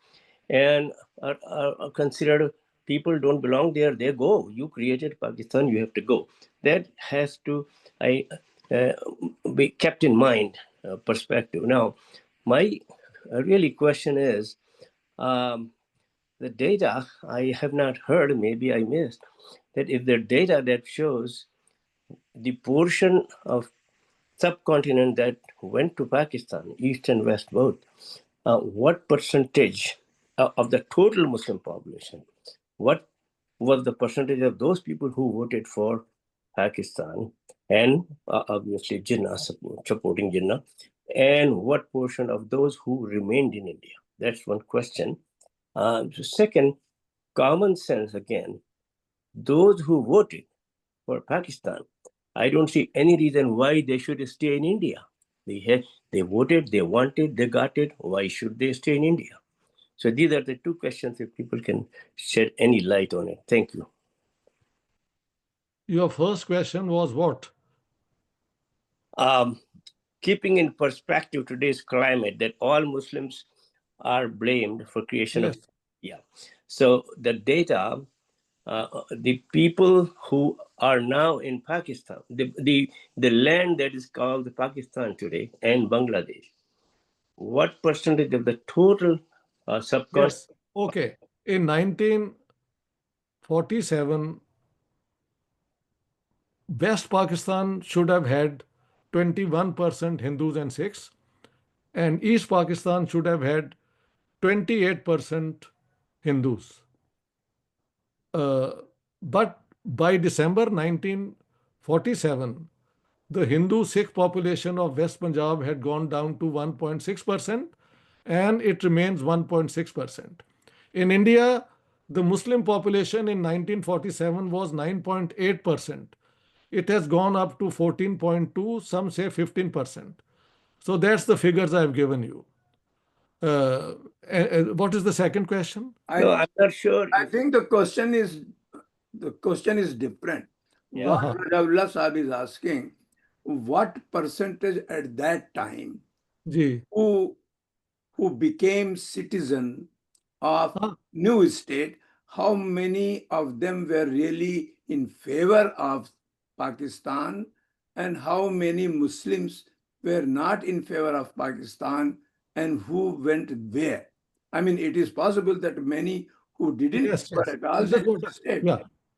and are considered people don't belong there, they go. You created Pakistan, you have to go. That has to be kept in mind, perspective. Now, my really question is, the data, I have not heard, maybe I missed, that if the data that shows the portion of subcontinent that went to Pakistan, East and West both, what percentage of the total Muslim population, what was the percentage of those people who voted for Pakistan and obviously Jinnah, supporting Jinnah, and what portion of those who remained in India? That's one question. Second, common sense again, those who voted for Pakistan, I don't see any reason why they should stay in India. They voted, they wanted, they got it. Why should they stay in India? So these are the two questions, if people can shed any light on it. Thank you. Your first question was what? Keeping in perspective today's climate, that all Muslims are blamed for creation of, yeah. So the data, the people who are now in Pakistan, the land that is called Pakistan today and Bangladesh, what percentage of the total subcontinent? Yes. Okay. In 1947, West Pakistan should have had 21% Hindus and Sikhs, and East Pakistan should have had 28% Hindus. But by December 1947, the Hindu-Sikh population of West Punjab had gone down to 1.6%, and it remains 1.6%. In India, the Muslim population in 1947 was 9.8%. It has gone up to 14.2, some say 15%. So that's the figures I've given you. What is the second question? No, I'm not sure. I think the question is different. Yeah. What Rajabullah Sahib is asking, what percentage at that time who became citizen of new state, how many of them were really in favor of Pakistan, and how many Muslims were not in favor of Pakistan, and who went where? I mean, it is possible that many who didn't favor at all,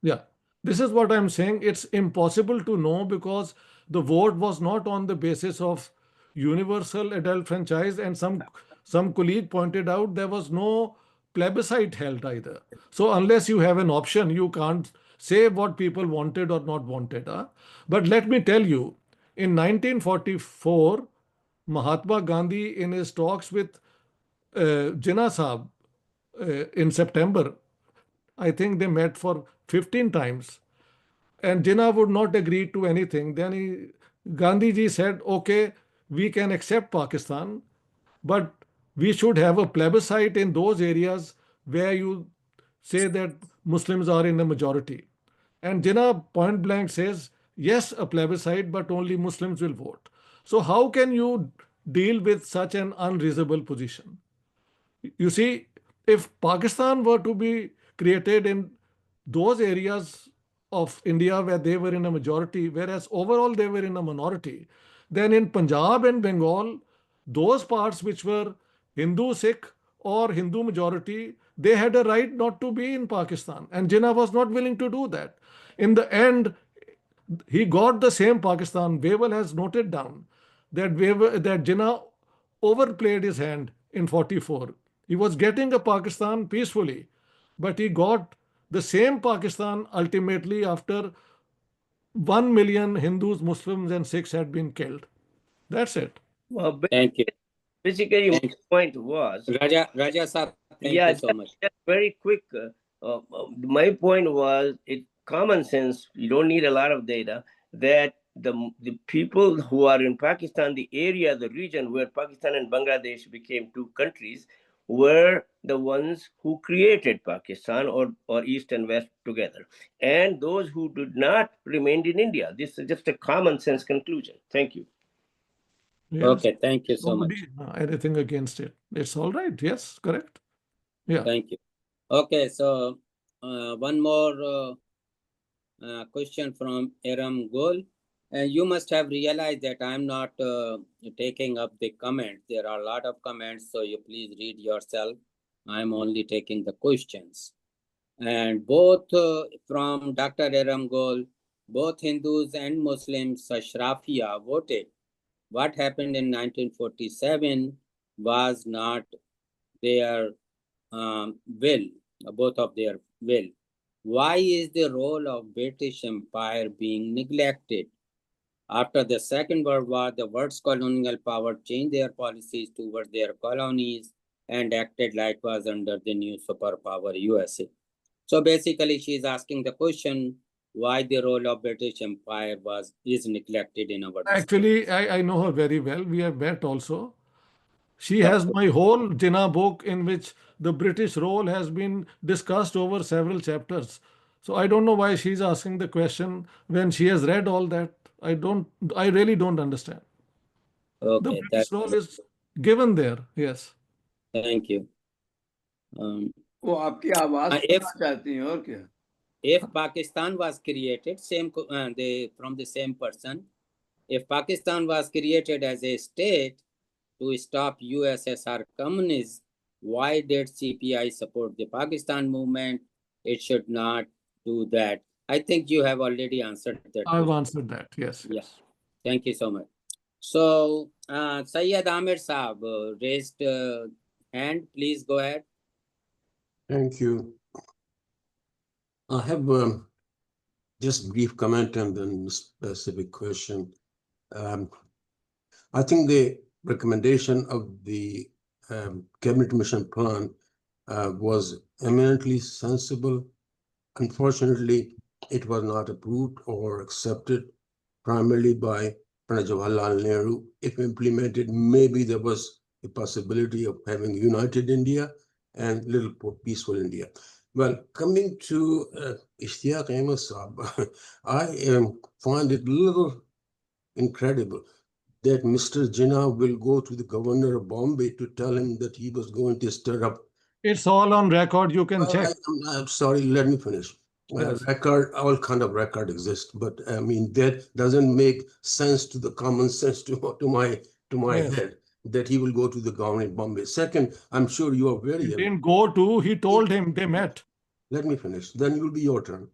Yeah. This is what I'm saying. It's impossible to know because the vote was not on the basis of universal adult franchise, and some colleague pointed out there was no plebiscite held either. So unless you have an option, you can't say what people wanted or not wanted. But let me tell you, in 1944, Mahatma Gandhi, in his talks with Jinnah Sahib in September, I think they met for 15 times, and Jinnah would not agree to anything. Then Gandhiji said, okay, we can accept Pakistan, but we should have a plebiscite in those areas where you say that Muslims are in the majority. And Jinnah point blank says, yes, a plebiscite, but only Muslims will vote. So how can you deal with such an unreasonable position? You see, if Pakistan were to be created in those areas of India where they were in a majority, whereas overall they were in a minority, then in Punjab and Bengal, those parts which were Hindu, Sikh, or Hindu majority, they had a right not to be in Pakistan. And Jinnah was not willing to do that. In the end, he got the same Pakistan. Wavell has noted down that Jinnah overplayed his hand in 44. He was getting a Pakistan peacefully, but he got the same Pakistan ultimately after 1 million Hindus, Muslims, and Sikhs had been killed. That's it. Well, Thank you. basically, my Thank you. point was, Raja sir, thank you so much. just very quick. My point was, it common sense. You don't need a lot of data. That the people who are in Pakistan, the area, the region where Pakistan and Bangladesh became two countries, were the ones who created Pakistan or East and West together. And those who did not remained in India. This is just a common sense conclusion. Thank you. Yes. Okay, thank you so much. Nobody anything against it. It's all right. Yes, correct. Yeah. Thank you. Okay, so one more question from Aram Gol. And you must have realized that I'm not taking up the comment. There are a lot of comments, so you please read yourself. I'm only taking the questions. And both from Dr. Aram Gol, both Hindus and Muslims, Ashrafiya, voted. What happened in 1947 was not their will, both of their will. Why is the role of British Empire being neglected? After the Second World War, the world's colonial power changed their policies towards their colonies and acted likewise under the new superpower USA. So basically, she is asking the question, why the role of British Empire is neglected in our discussion. Actually, I know her very well. We have met also. She has my whole Jinnah book in which the British role has been discussed over several chapters. So I don't know why she's asking the question when she has read all that. I really don't understand. Okay, The British role is given there. Yes. Thank you. वो आपकी आवाज सुनना चाहती हैं और क्या? If Pakistan was created, from the same person, if Pakistan was created as a state to stop USSR communism, why did CPI support the Pakistan movement? It should not do that. I think you have already answered that. I've answered that, yes. Yeah. Thank you so much. So, Syed Ahmed Saab raised hand. Please go ahead. Thank you. I have just brief comment and then specific question. I think the recommendation of the Cabinet Mission Plan was eminently sensible. Unfortunately, it was not approved or accepted primarily by Pandit Jawaharlal Nehru. If implemented, maybe there was a possibility of having united India and little peaceful India. Well, coming to Ishtiaq Ahmed Saab, I find it a little incredible that Mr. Jinnah will go to the governor of Bombay to tell him that he was going to stir up. It's all on record. You can check. I'm sorry, let me finish. Yes. Record, all kind of record exists, but I mean that doesn't make sense to the common sense to my Yes. head that he will go to the governor of Bombay. Second, I'm sure you are very. He didn't go to. He told him they met. Let me finish. Then it will be your turn.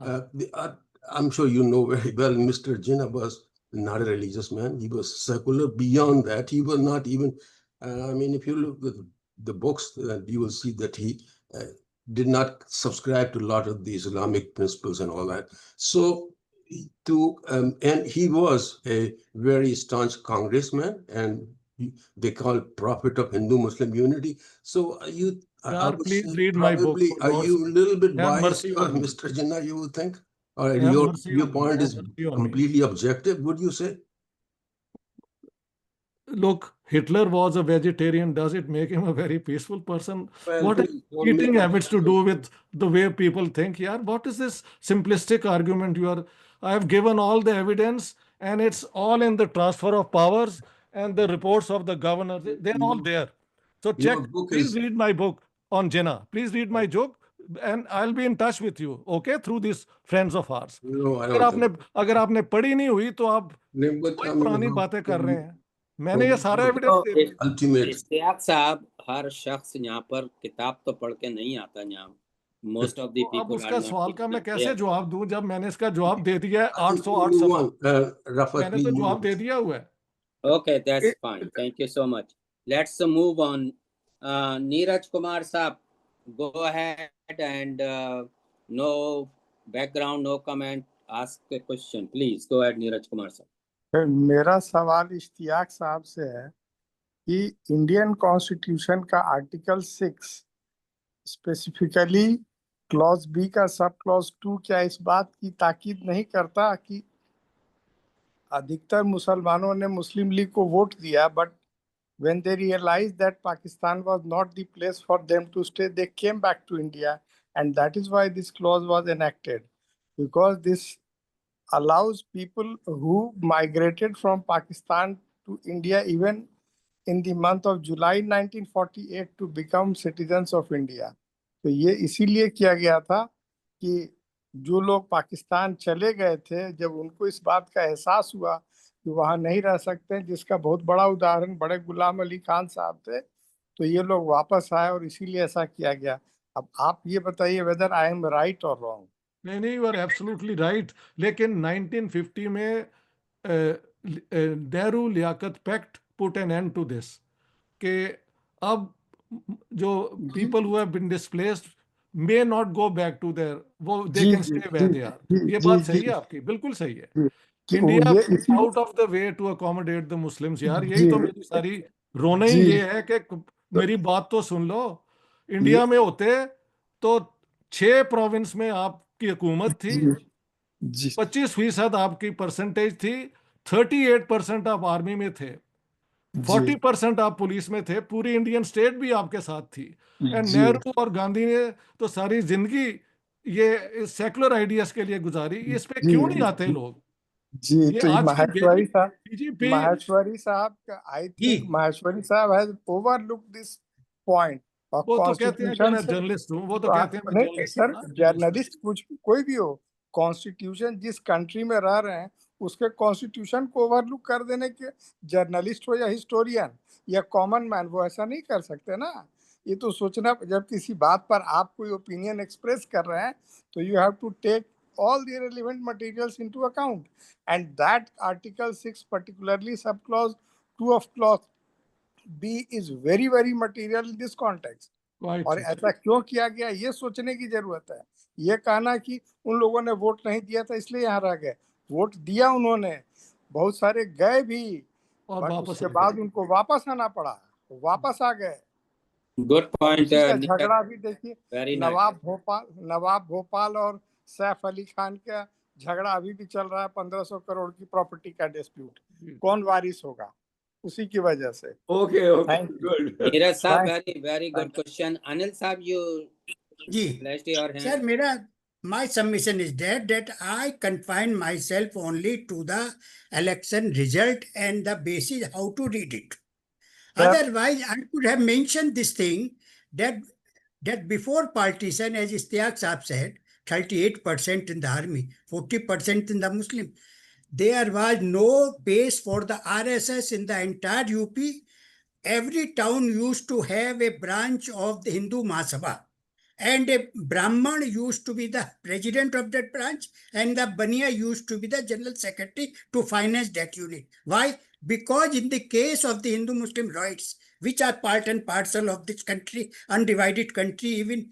I'm sure you know very well. Mr. Jinnah was not a religious man. He was secular. Beyond that, he was not even. I mean, if you look at the books, you will see that he did not subscribe to a lot of the Islamic principles and all that. So, and he was a very staunch congressman, and they call it prophet of Hindu-Muslim unity. So you, please read my book. Are you a little bit biased, Mr. Jinnah? You would think, or your viewpoint is completely objective? Would you say? Look, Hitler was a vegetarian, does it make him a very peaceful person? Well, What has all eating Mr. habits to do with the way people think? Yeah, what is this simplistic argument you are? I have given all the evidence, and it's all in the transfer of powers and the reports of the governor. They're all there. So check. Your book Please is read my book on Jinnah. Please read my book, and I'll be in touch with you. Okay, through these friends of ours. no, I अगर don't आपने think. अगर आपने पढ़ी नहीं हुई तो आप नहीं, but वही I mean, पुरानी how बातें कर रहे can हैं. मैंने ये सारा एविडेंस तो दे दिया. ultimate इश्तियाक साहब, हर शख्स यहाँ पर किताब तो पढ़ के नहीं आता यहाँ. Most of the तो अब people are उसका not सवाल का मैं literate कैसे there. जवाब दूं जब मैंने इसका जवाब दे दिया है I think 808 move सफा. on. Rafa, मैंने please तो move जवाब on. दे दिया हुआ है. Okay, that's fine. Thank you so much. Let's move on. Neeraj Kumar Saab, go ahead and no background, no comment. Ask a question, please. Go ahead, Neeraj Kumar Saab. मेरा सवाल इश्तियाक साहब से है कि इंडियन कॉन्स्टिट्यूशन का article 6 specifically clause B का sub clause 2 क्या इस बात की ताकीद नहीं करता कि अधिकतर मुसलमानों ने मुस्लिम लीग को वोट दिया, but when they realized that Pakistan was not the place for them to stay, they came back to India, and that is why this clause was enacted, because this allows people who migrated from Pakistan to India even in the month of July 1948 to become citizens of India. तो ये इसीलिए किया गया था कि जो लोग पाकिस्तान चले गए थे, जब उनको इस बात का एहसास हुआ कि वहाँ नहीं रह सकते, जिसका बहुत बड़ा उदाहरण बड़े गुलाम अली खान साहब थे, तो ये लोग वापस आए और इसीलिए ऐसा किया गया. अब आप ये बताइए वेदर आई एम राइट और रॉन्ग. नहीं, यू आर एब्सोल्युटली राइट. लेकिन 1950 में Nehru Liaquat pact put an end to this कि अब जो people who have been displaced may not go back to their, वो they can stay where they are. ये बात सही है आपकी, बिल्कुल सही है. India out of the way to accommodate the Muslims. यार यही तो मेरी सारी रोना ही ये है कि मेरी बात तो सुन लो. इंडिया में होते तो 6 प्रोविंस में आपकी हुकूमत थी, 25% आपकी परसेंटेज थी, 38% आप आर्मी में थे, 40% आप पुलिस में थे, पूरी इंडियन स्टेट भी आपके साथ थी. एंड नेहरू और गांधी ने तो सारी जिंदगी ये सेकुलर आइडियाज के लिए गुजारी. इस पे क्यों नहीं आते लोग? जी, ये तो आज की माहेश्वरी साहब आई थिंक माहेश्वरी साहब हैज ओवरलुक्ड दिस पॉइंट. और वो तो कहते हैं कि मैं जर्नलिस्ट हूँ, वो तो कहते हैं मैं जर्नलिस्ट हूँ. सर जर्नलिस्ट कुछ कोई भी हो, कॉन्स्टिट्यूशन जिस कंट्री में रह रहे हैं उसके कॉन्स्टिट्यूशन को ओवरलुक कर देने के, जर्नलिस्ट हो या हिस्टोरियन या कॉमन मैन, वो ऐसा नहीं कर सकते ना. ये तो सोचना, जब किसी बात पर आप कोई ओपिनियन एक्सप्रेस कर रहे हैं तो you have to take all the relevant materials into account, and that article 6 particularly subclause 2 of clause B is very very material in this context. और ऐसा क्यों किया गया ये सोचने की जरूरत है. ये कहना कि उन लोगों ने वोट नहीं दिया था इसलिए यहाँ रह गए, वोट दिया उन्होंने, बहुत सारे गए भी, और उसके बाद उनको वापस आना पड़ा, वापस आ गए. Good point. झगड़ा भी देखिए, नवाब भोपाल और सैफ अली खान का झगड़ा अभी भी चल रहा है. 1500 करोड़ की प्रॉपर्टी का डिस्प्यूट, कौन वारिस होगा उसी की वजह से. Okay good. नीरज साहब, very good question. Anil साहब, you raised your hand. Sir, my submission is that I confine myself only to the election result and the basis how to read it. Otherwise, I could have mentioned this thing that before partition, as Ishtiaq Saab said, 38% in the army, 40% in the Muslim. There was no base for the RSS in the entire UP. Every town used to have a branch of the Hindu Mahasabha. And a Brahman used to be the president of that branch, and the Baniya used to be the general secretary to finance that unit. Why? Because in the case of the Hindu-Muslim rights, which are part and parcel of this country, undivided country, even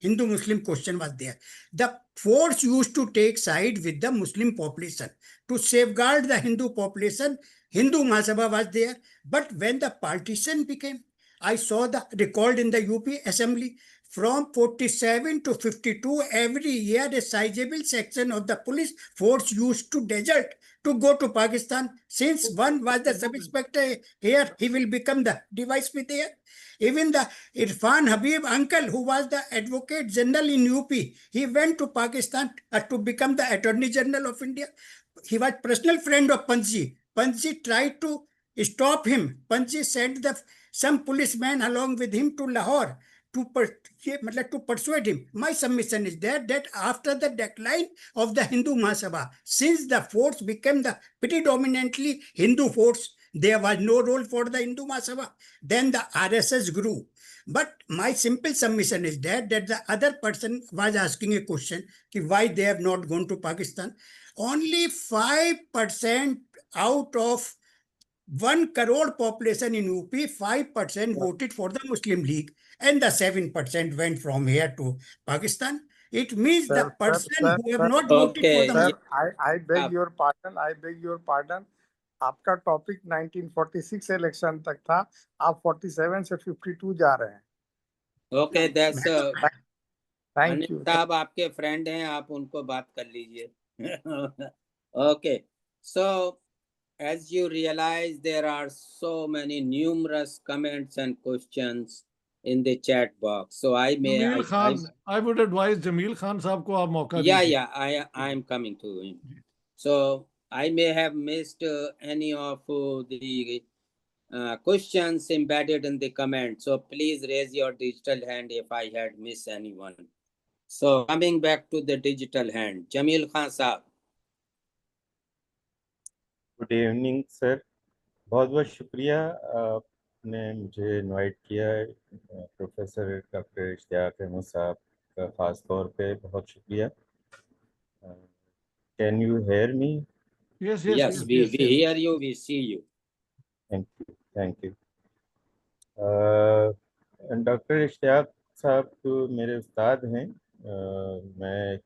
Hindu-Muslim question was there. The force used to take side with the Muslim population. To safeguard the Hindu population, Hindu Mahasabha was there. But when the partition became, I saw the recalled in the UP Assembly, from 47 to 52, every year a sizable section of the police force used to desert to go to Pakistan. Since one was the sub-inspector here, he will become the DYSP there. Even the Irfan Habib uncle, who was the Advocate General in UP, he went to Pakistan to become the Attorney General of India. He was personal friend of Panji. Panji tried to stop him. Panji sent some policemen along with him to Lahore to persuade him. My submission is that after the decline of the Hindu Mahasabha, since the force became the predominantly Hindu force, there was no role for the Hindu Mahasabha. Then the RSS grew. But my simple submission is that the other person was asking a question, why they have not gone to Pakistan. Only 5% out of 1 crore population in UP, 5% voted for the Muslim League, and the 7% went from here to Pakistan. It means the person who have not voted for the Sir, I beg your pardon. I beg your pardon. आपका topic 1946 election तक था, आप 47 से 52 जा रहे हैं. Okay, that's Thank Anil you. साहब आपके फ्रेंड हैं, आप उनको बात कर लीजिए. Okay, so as you realize, there are so many numerous comments and questions in the chat box. So I would advise Jamil Khan साहब को आप मौका Yeah, दीजिए. yeah, I am coming to him. So I may have missed any of the questions embedded in the comment. So please raise your digital hand if I had missed anyone. So coming back to the digital hand, Jamil Khan Saab. Good evening sir, बहुत बहुत शुक्रिया आपने मुझे invite किया है. Professor doctor Ishtiyaq Ahmad साहब का ख़ास तौर पे बहुत शुक्रिया. Can you hear me? Yes, we hear you, we see you. Thank you. Doctor Ishtiaq साहब तो मेरे उस्ताद हैं. मैं एक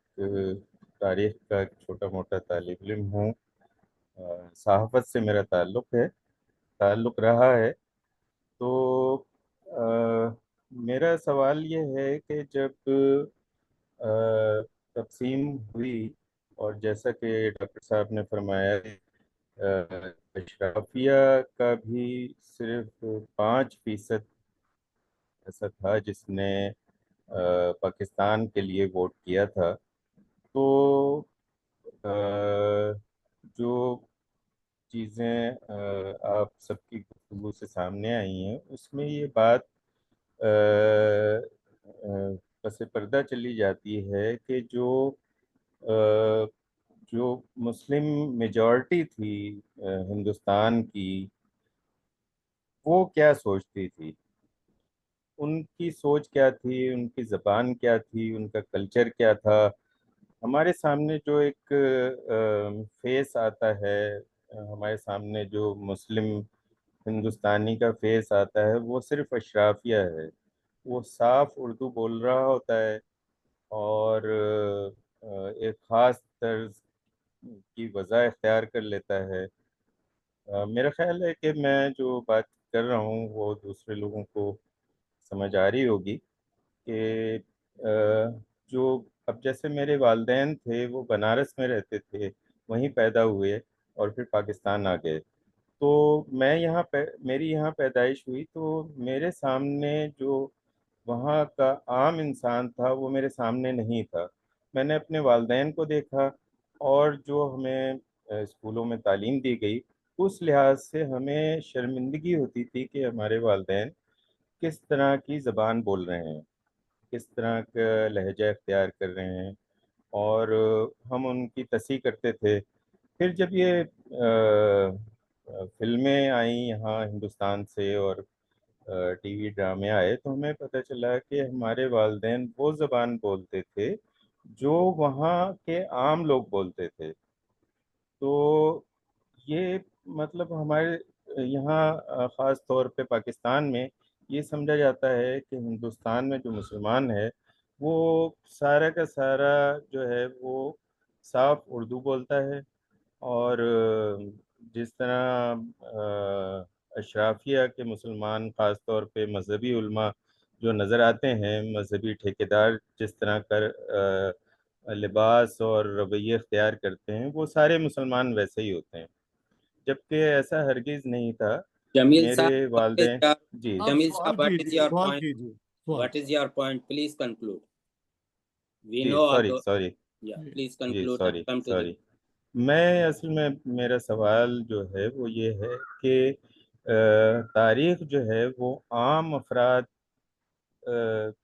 तारीख़ का छोटा मोटा तालिब इल्म हूँ. सहाफ़त से मेरा ताल्लुक़ रहा है. तो मेरा सवाल ये है कि जब तक़सीम हुई और जैसा कि डॉक्टर साहब ने फरमाया, अशराफिया का भी सिर्फ 5% ऐसा था जिसने पाकिस्तान के लिए वोट किया था. तो जो चीज़ें आप सबकी गुफ्तगू से सामने आई हैं, उसमें ये बात पस पर्दा चली जाती है कि जो मुस्लिम मेजॉरिटी थी हिंदुस्तान की, वो क्या सोचती थी, उनकी सोच क्या थी, उनकी ज़बान क्या थी, उनका कल्चर क्या था. हमारे सामने जो एक फेस आता है, हमारे सामने जो मुस्लिम हिंदुस्तानी का फेस आता है, वो सिर्फ अशराफिया है. वो साफ उर्दू बोल रहा होता है और एक ख़ास तर्ज की वज़ा इख्तियार कर लेता है. मेरा ख्याल है कि मैं जो बात कर रहा हूँ वो दूसरे लोगों को समझ आ रही होगी कि जो अब जैसे मेरे वालिदैन थे वो बनारस में रहते थे, वहीं पैदा हुए और फिर पाकिस्तान आ गए. तो मैं मेरी यहाँ पैदाइश हुई, तो मेरे सामने जो वहाँ का आम इंसान था वो मेरे सामने नहीं था. मैंने अपने वालिदैन को देखा और जो हमें स्कूलों में तालीम दी गई, उस लिहाज से हमें शर्मिंदगी होती थी कि हमारे वालिदैन किस तरह की ज़बान बोल रहे हैं, किस तरह का लहजा इख्तियार कर रहे हैं, और हम उनकी तस्सीह करते थे. फिर जब ये फिल्में आई यहाँ हिंदुस्तान से और टीवी ड्रामे आए, तो हमें पता चला कि हमारे वालिदैन वो ज़बान बोलते थे जो वहाँ के आम लोग बोलते थे. तो ये मतलब हमारे यहाँ ख़ास तौर पे पाकिस्तान में ये समझा जाता है कि हिंदुस्तान में जो मुसलमान है वो सारा का सारा जो है वो साफ उर्दू बोलता है. और जिस तरह अशराफिया के मुसलमान ख़ास तौर पे मजहबी उलमा جو نظر آتے ہیں مذہبی ٹھیکیدار جس طرح کر لباس اور رویے اختیار کرتے ہیں وہ سارے مسلمان ویسے ہی ہوتے ہیں، جبکہ ایسا ہرگز نہیں تھا. Jamil میرے sir, والدین جی Jamil sir, سوال what is کیجیے، your سوال point? کیجیے. What is your point? Please conclude. We جی know سوری yeah, please جی conclude and come to sorry میں اصل میں میرا سوال جو ہے وہ یہ ہے کہ تاریخ جو ہے وہ عام افراد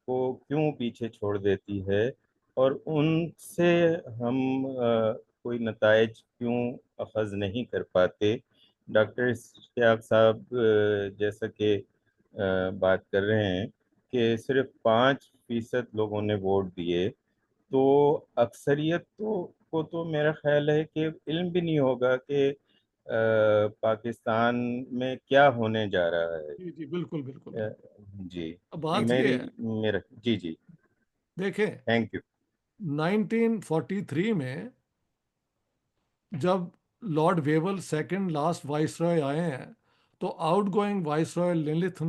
کو کیوں پیچھے چھوڑ دیتی ہے اور ان سے ہم کوئی نتائج کیوں اخذ نہیں کر پاتے. ڈاکٹر اشتیاق صاحب جیسا کہ بات کر رہے ہیں کہ صرف 5% لوگوں نے ووٹ دیے، تو اکثریت کو تو میرا خیال ہے کہ علم بھی نہیں ہوگا کہ پاکستان میں کیا ہونے جا رہا ہے. جی جی بالکل بالکل. جی بات یہ ہے میرا جی دیکھیں، تھینک یو. 1943 میں جب lord Wavell second last viceroy آئے ہیں تو آؤٹ گوئنگ وائس رائے لنلتھ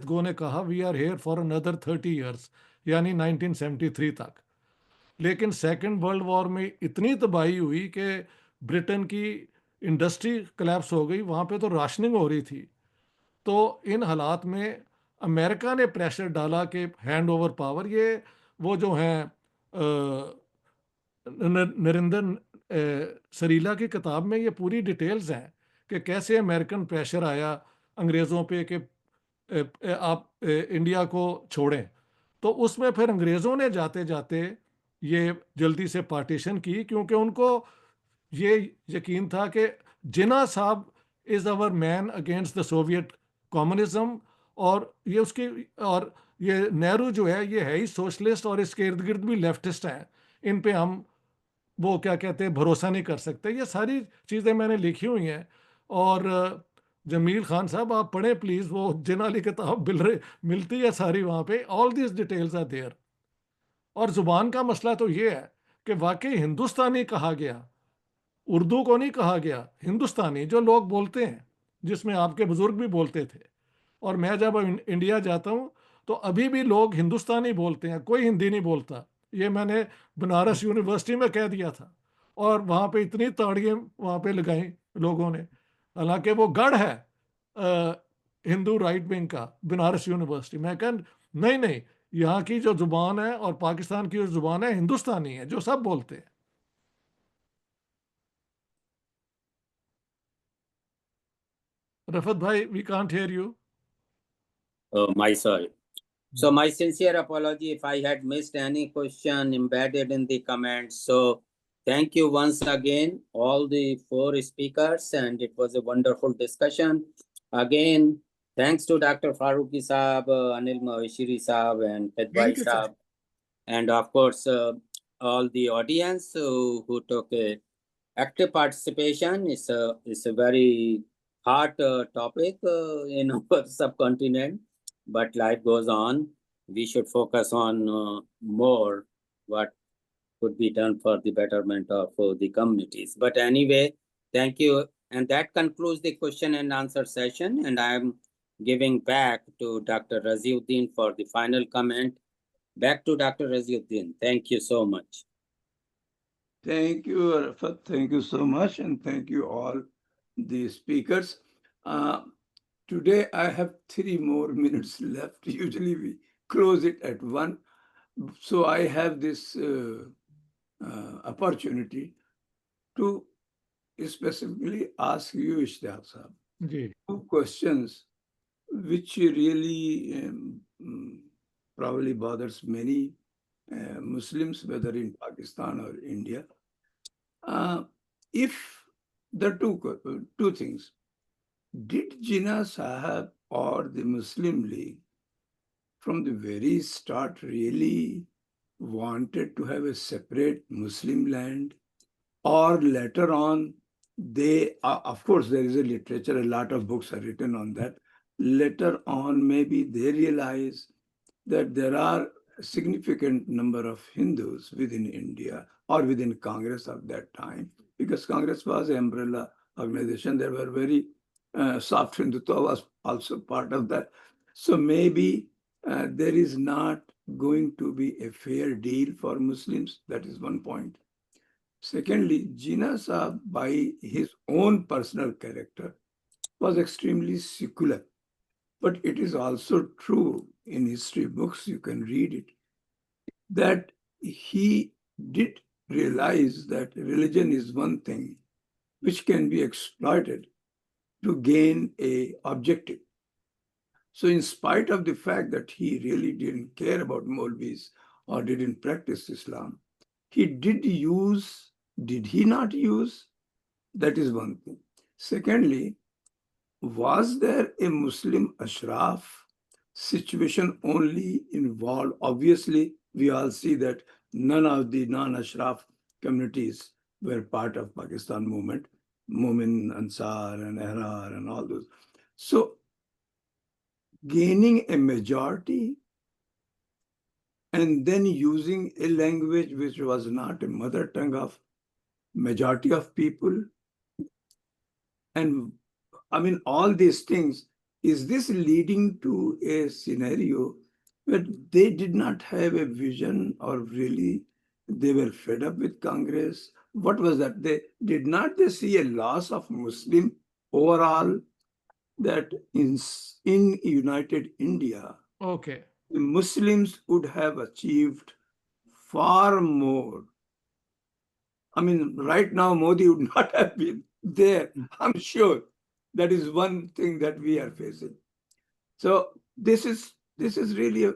گو نے کہا وی آر ہیئر فار اندر 30 ایئرس، یعنی 1973 تک. لیکن سیکنڈ ورلڈ وار میں اتنی تباہی ہوئی کہ برٹن کی انڈسٹری کلیپس ہو گئی، وہاں پہ تو راشننگ ہو رہی تھی. تو ان حالات میں امریکہ نے پریشر ڈالا کہ ہینڈ اوور پاور. یہ وہ جو ہیں نریندر سریلا کی کتاب میں یہ پوری ڈیٹیلز ہیں کہ کیسے امریکن پریشر آیا انگریزوں پہ کہ آپ انڈیا کو چھوڑیں. تو اس میں پھر انگریزوں نے جاتے جاتے یہ جلدی سے پارٹیشن کی، کیونکہ ان کو یہ یقین تھا کہ جناح صاحب is over man against the Soviet communism, اور یہ اس کی اور یہ نہرو جو ہے یہ ہے ہی سوشلسٹ اور اس کے ارد گرد بھی لیفٹسٹ ہیں، ان پہ ہم وہ کیا کہتے ہیں بھروسہ نہیں کر سکتے. یہ ساری چیزیں میں نے لکھی ہوئی ہیں. اور جمیل خان صاحب آپ پڑھیں پلیز، وہ جناح والی کتاب ملتی ہے ساری وہاں پہ، all these details are there. اور زبان کا مسئلہ تو یہ ہے کہ واقعی ہندوستانی کہا گیا، اردو کو نہیں کہا گیا، ہندوستانی جو لوگ بولتے ہیں، جس میں آپ کے بزرگ بھی بولتے تھے. اور میں جب انڈیا جاتا ہوں تو ابھی بھی لوگ ہندوستانی بولتے ہیں، کوئی ہندی نہیں بولتا. یہ میں نے بنارس یونیورسٹی میں کہہ دیا تھا، اور وہاں پہ اتنی تاڑیاں وہاں پہ لگائیں لوگوں نے، حالانکہ وہ گڑھ ہے ہندو رائٹ ونگ کا بنارس یونیورسٹی. میں کہا نہیں، یہاں کی جو زبان ہے اور پاکستان کی جو زبان ہے ہندوستانی ہے، جو سب بولتے ہیں. رفت بھائی we can't hear you. Oh, my sorry. So my sincere apology if I had missed any question embedded in the comments. So thank you once again, all the 4 speakers, and it was a wonderful discussion. Again, thanks to Dr. Farouqi Saab, Anil Maheshwari Saab, and Kidwai Saab, and of course, all the audience who took a active participation. It's a very hot topic in our subcontinent. But life goes on. We should focus on more what could be done for the betterment of the communities. But anyway, thank you. And that concludes the question and answer session. And I'm giving back to Dr. Raziuddin for the final comment. Back to Dr. Raziuddin. Thank you so much. Thank you, Rafat. Thank you so much. And thank you all the speakers. Today, I have 3 more minutes left. Usually we close it at 1. So I have this opportunity to specifically ask you, Ishtiaq Sahab, 2 questions which really probably bothers many Muslims, whether in Pakistan or India. If the 2 things, did Jinnah Sahab or the Muslim League from the very start really wanted to have a separate Muslim land, or later on they, of course there is a literature, a lot of books are written on that, later on maybe they realize that there are a significant number of Hindus within India or within Congress of that time, because Congress was an umbrella organization. There were very soft Hindutva was also part of that. So maybe there is not going to be a fair deal for Muslims. That is one point. Secondly, Jinnah Sahib, by his own personal character, was extremely secular. But it is also true in history books, you can read it, that he did realize that religion is one thing which can be exploited to gain a objective. So in spite of the fact that he really didn't care about Maulvis or didn't practice Islam, he did he not use? That is one thing. Secondly, was there a Muslim Ashraf situation only involved? Obviously, we all see that none of the non-Ashraf communities were part of Pakistan movement, Mumin, Ansar, and Ahrar, and all those. So, gaining a majority and then using a language which was not a mother tongue of majority of people, and I mean, all these things, is this leading to a scenario where they did not have a vision, or really they were fed up with Congress? What was that? Did not they see a loss of Muslim overall, that in United India, Okay. the Muslims would have achieved far more? I mean, right now, Modi would not have been there, I'm sure. That is one thing that we are facing. So this is really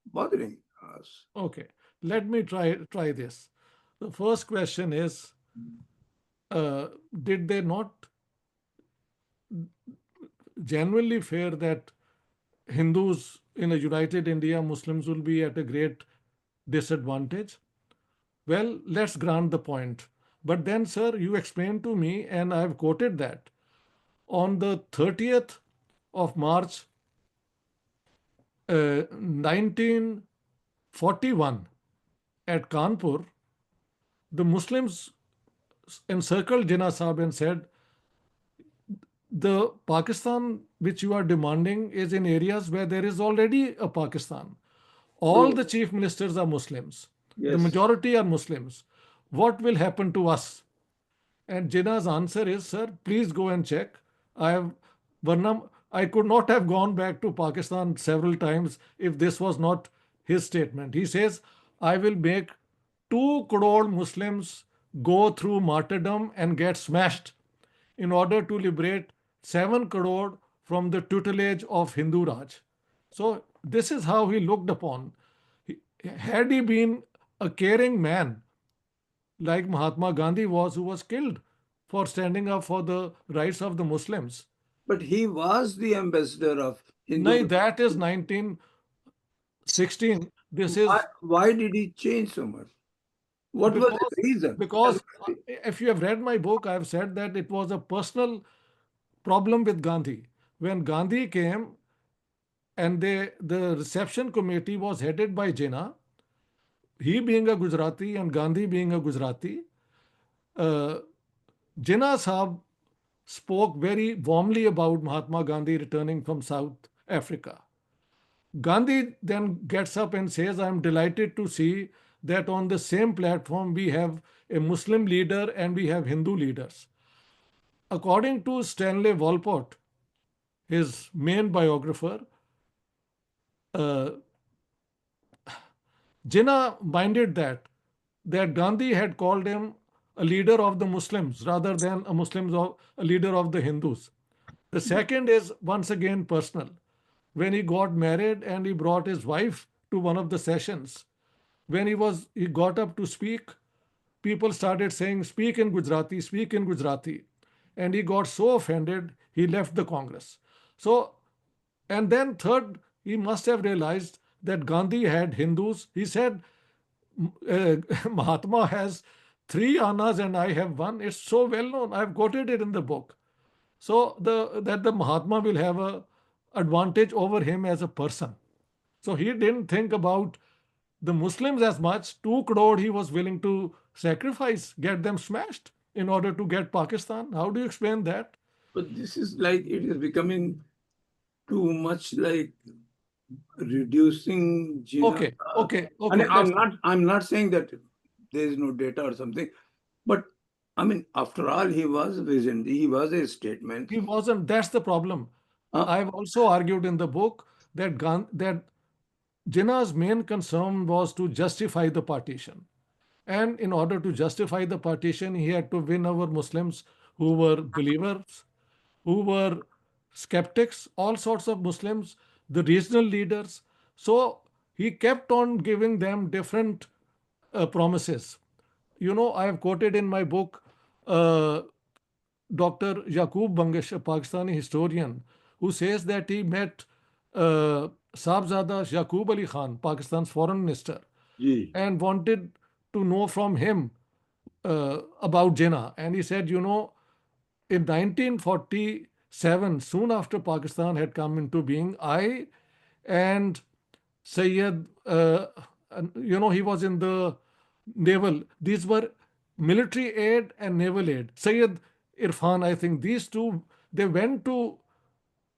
bothering us. Okay. Let me try this. The first question is, did they not genuinely fear that Hindus in a united India, Muslims will be at a great disadvantage? Well, let's grant the point. But then, sir, you explained to me, and I've quoted that on the 30th of March, 1941, at Kanpur, the Muslims encircled Jinnah Sahib and said, the Pakistan which you are demanding is in areas where there is already a Pakistan. All the chief ministers are Muslims. The Yes. majority are Muslims. What will happen to us? And Jinnah's answer is, sir, please go and check. I could not have gone back to Pakistan several times if this was not his statement. He says, I will make 2 crore Muslims go through martyrdom and get smashed in order to liberate 7 crore from the tutelage of Hindu Raj. So this is how he looked upon. Had he been a caring man like Mahatma Gandhi was, who was killed for standing up for the rights of the Muslims. But he was the ambassador of Hindu. No, that is 1916. This is why did he change so much? What was the reason? Because if you have read my book, I have said that it was a personal problem with Gandhi. When Gandhi came, and the reception committee was headed by Jinnah, he being a Gujarati and Gandhi being a Gujarati, Jinnah Sahib spoke very warmly about Mahatma Gandhi returning from South Africa. Gandhi then gets up and says, I am delighted to see that on the same platform we have a Muslim leader and we have Hindu leaders. According to Stanley Walpott, his main biographer, Jinnah minded that Gandhi had called him a leader of the Muslims rather than a leader of the Hindus. The second is once again personal. When he got married and he brought his wife to one of the sessions, when he got up to speak, people started saying, speak in Gujarati, speak in Gujarati. And he got so offended, he left the Congress. So, and then third, he must have realized that Gandhi had Hindus. He said, Mahatma has 3 Annas and I have 1. It's so well known. I've quoted it in the book. So that the Mahatma will have a advantage over him as a person. So he didn't think about the Muslims as much. 2 crore he was willing to sacrifice, get them smashed in order to get Pakistan. How do you explain that? But this is like, it is becoming too much like reducing Jinnah. Okay. And I'm not saying that there is no data or something, but I mean, after all, he was a visionary. He was a statement. He wasn't. That's the problem. I've also argued in the book that that Jinnah's main concern was to justify the partition. And in order to justify the partition, he had to win over Muslims who were believers, who were skeptics, all sorts of Muslims, the regional leaders. So he kept on giving them different promises. You know, I have quoted in my book Dr. Yaqub Bangish, a Pakistani historian, who says that he met Sahibzada Yaqub Ali Khan, Pakistan's foreign minister, and wanted to know from him about Jinnah. And he said, you know, in 1947, soon after Pakistan had come into being, I and Syed, you know, he was in the naval. These were military aid and naval aid. Syed Irfan, I think, these two, they went to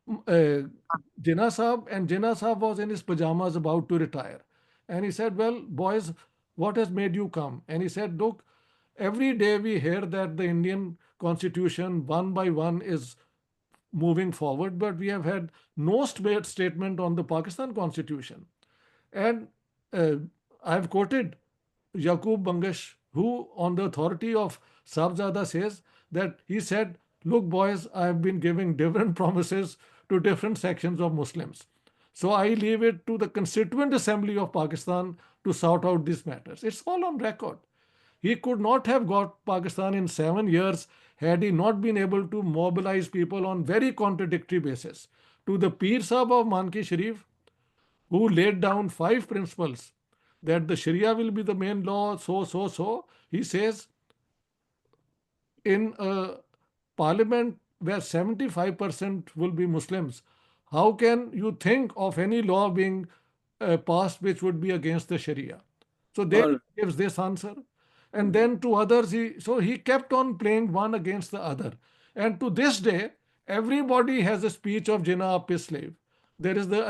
Jinnah Sahib, and Jinnah Sahib was in his pajamas about to retire. And he said, well, boys, what has made you come? And he said, look, every day we hear that the Indian Constitution, one by one, is moving forward, but we have had no statement on the Pakistan Constitution. And I've quoted Yaqub Bangish, who, on the authority of Sahibzada, says that he said, look, boys, I have been giving different promises to different sections of Muslims. So I leave it to the Constituent Assembly of Pakistan to sort out these matters. It's all on record. He could not have got Pakistan in 7 years had he not been able to mobilize people on very contradictory basis. To the Pir Sahib of Manki Sharif, who laid down 5 principles that the Sharia will be the main law, he says, in a parliament where 75% will be Muslims, how can you think of any law being passed which would be against the Sharia? So there he gives this answer. And then to others, he kept on playing one against the other. And to this day, everybody has a speech of Jinnah up his slave. There is the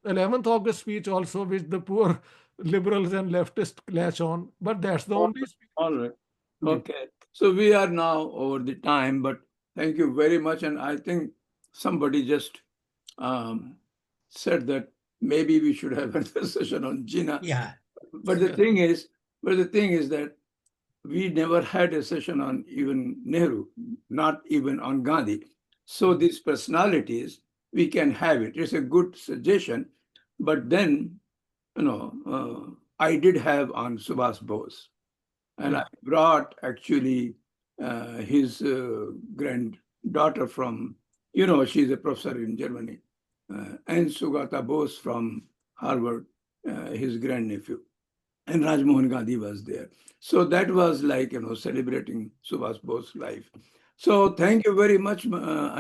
11th August speech also, which the poor liberals and leftists clash on. But that's the only speech. All right. Okay. So we are now over the time, but thank you very much. And I think somebody just said that maybe we should have a session on Jinnah. Yeah. But the thing is that we never had a session on even Nehru, not even on Gandhi. So these personalities, we can have it. It's a good suggestion. But then, you know, I did have on Subhas Bose. And I brought actually his granddaughter from, you know, she's a professor in Germany, and Sugata Bose from Harvard, his grandnephew. And Rajmohan Gandhi was there. So that was like, you know, celebrating Subhas Bose's life. So thank you very much, Anil.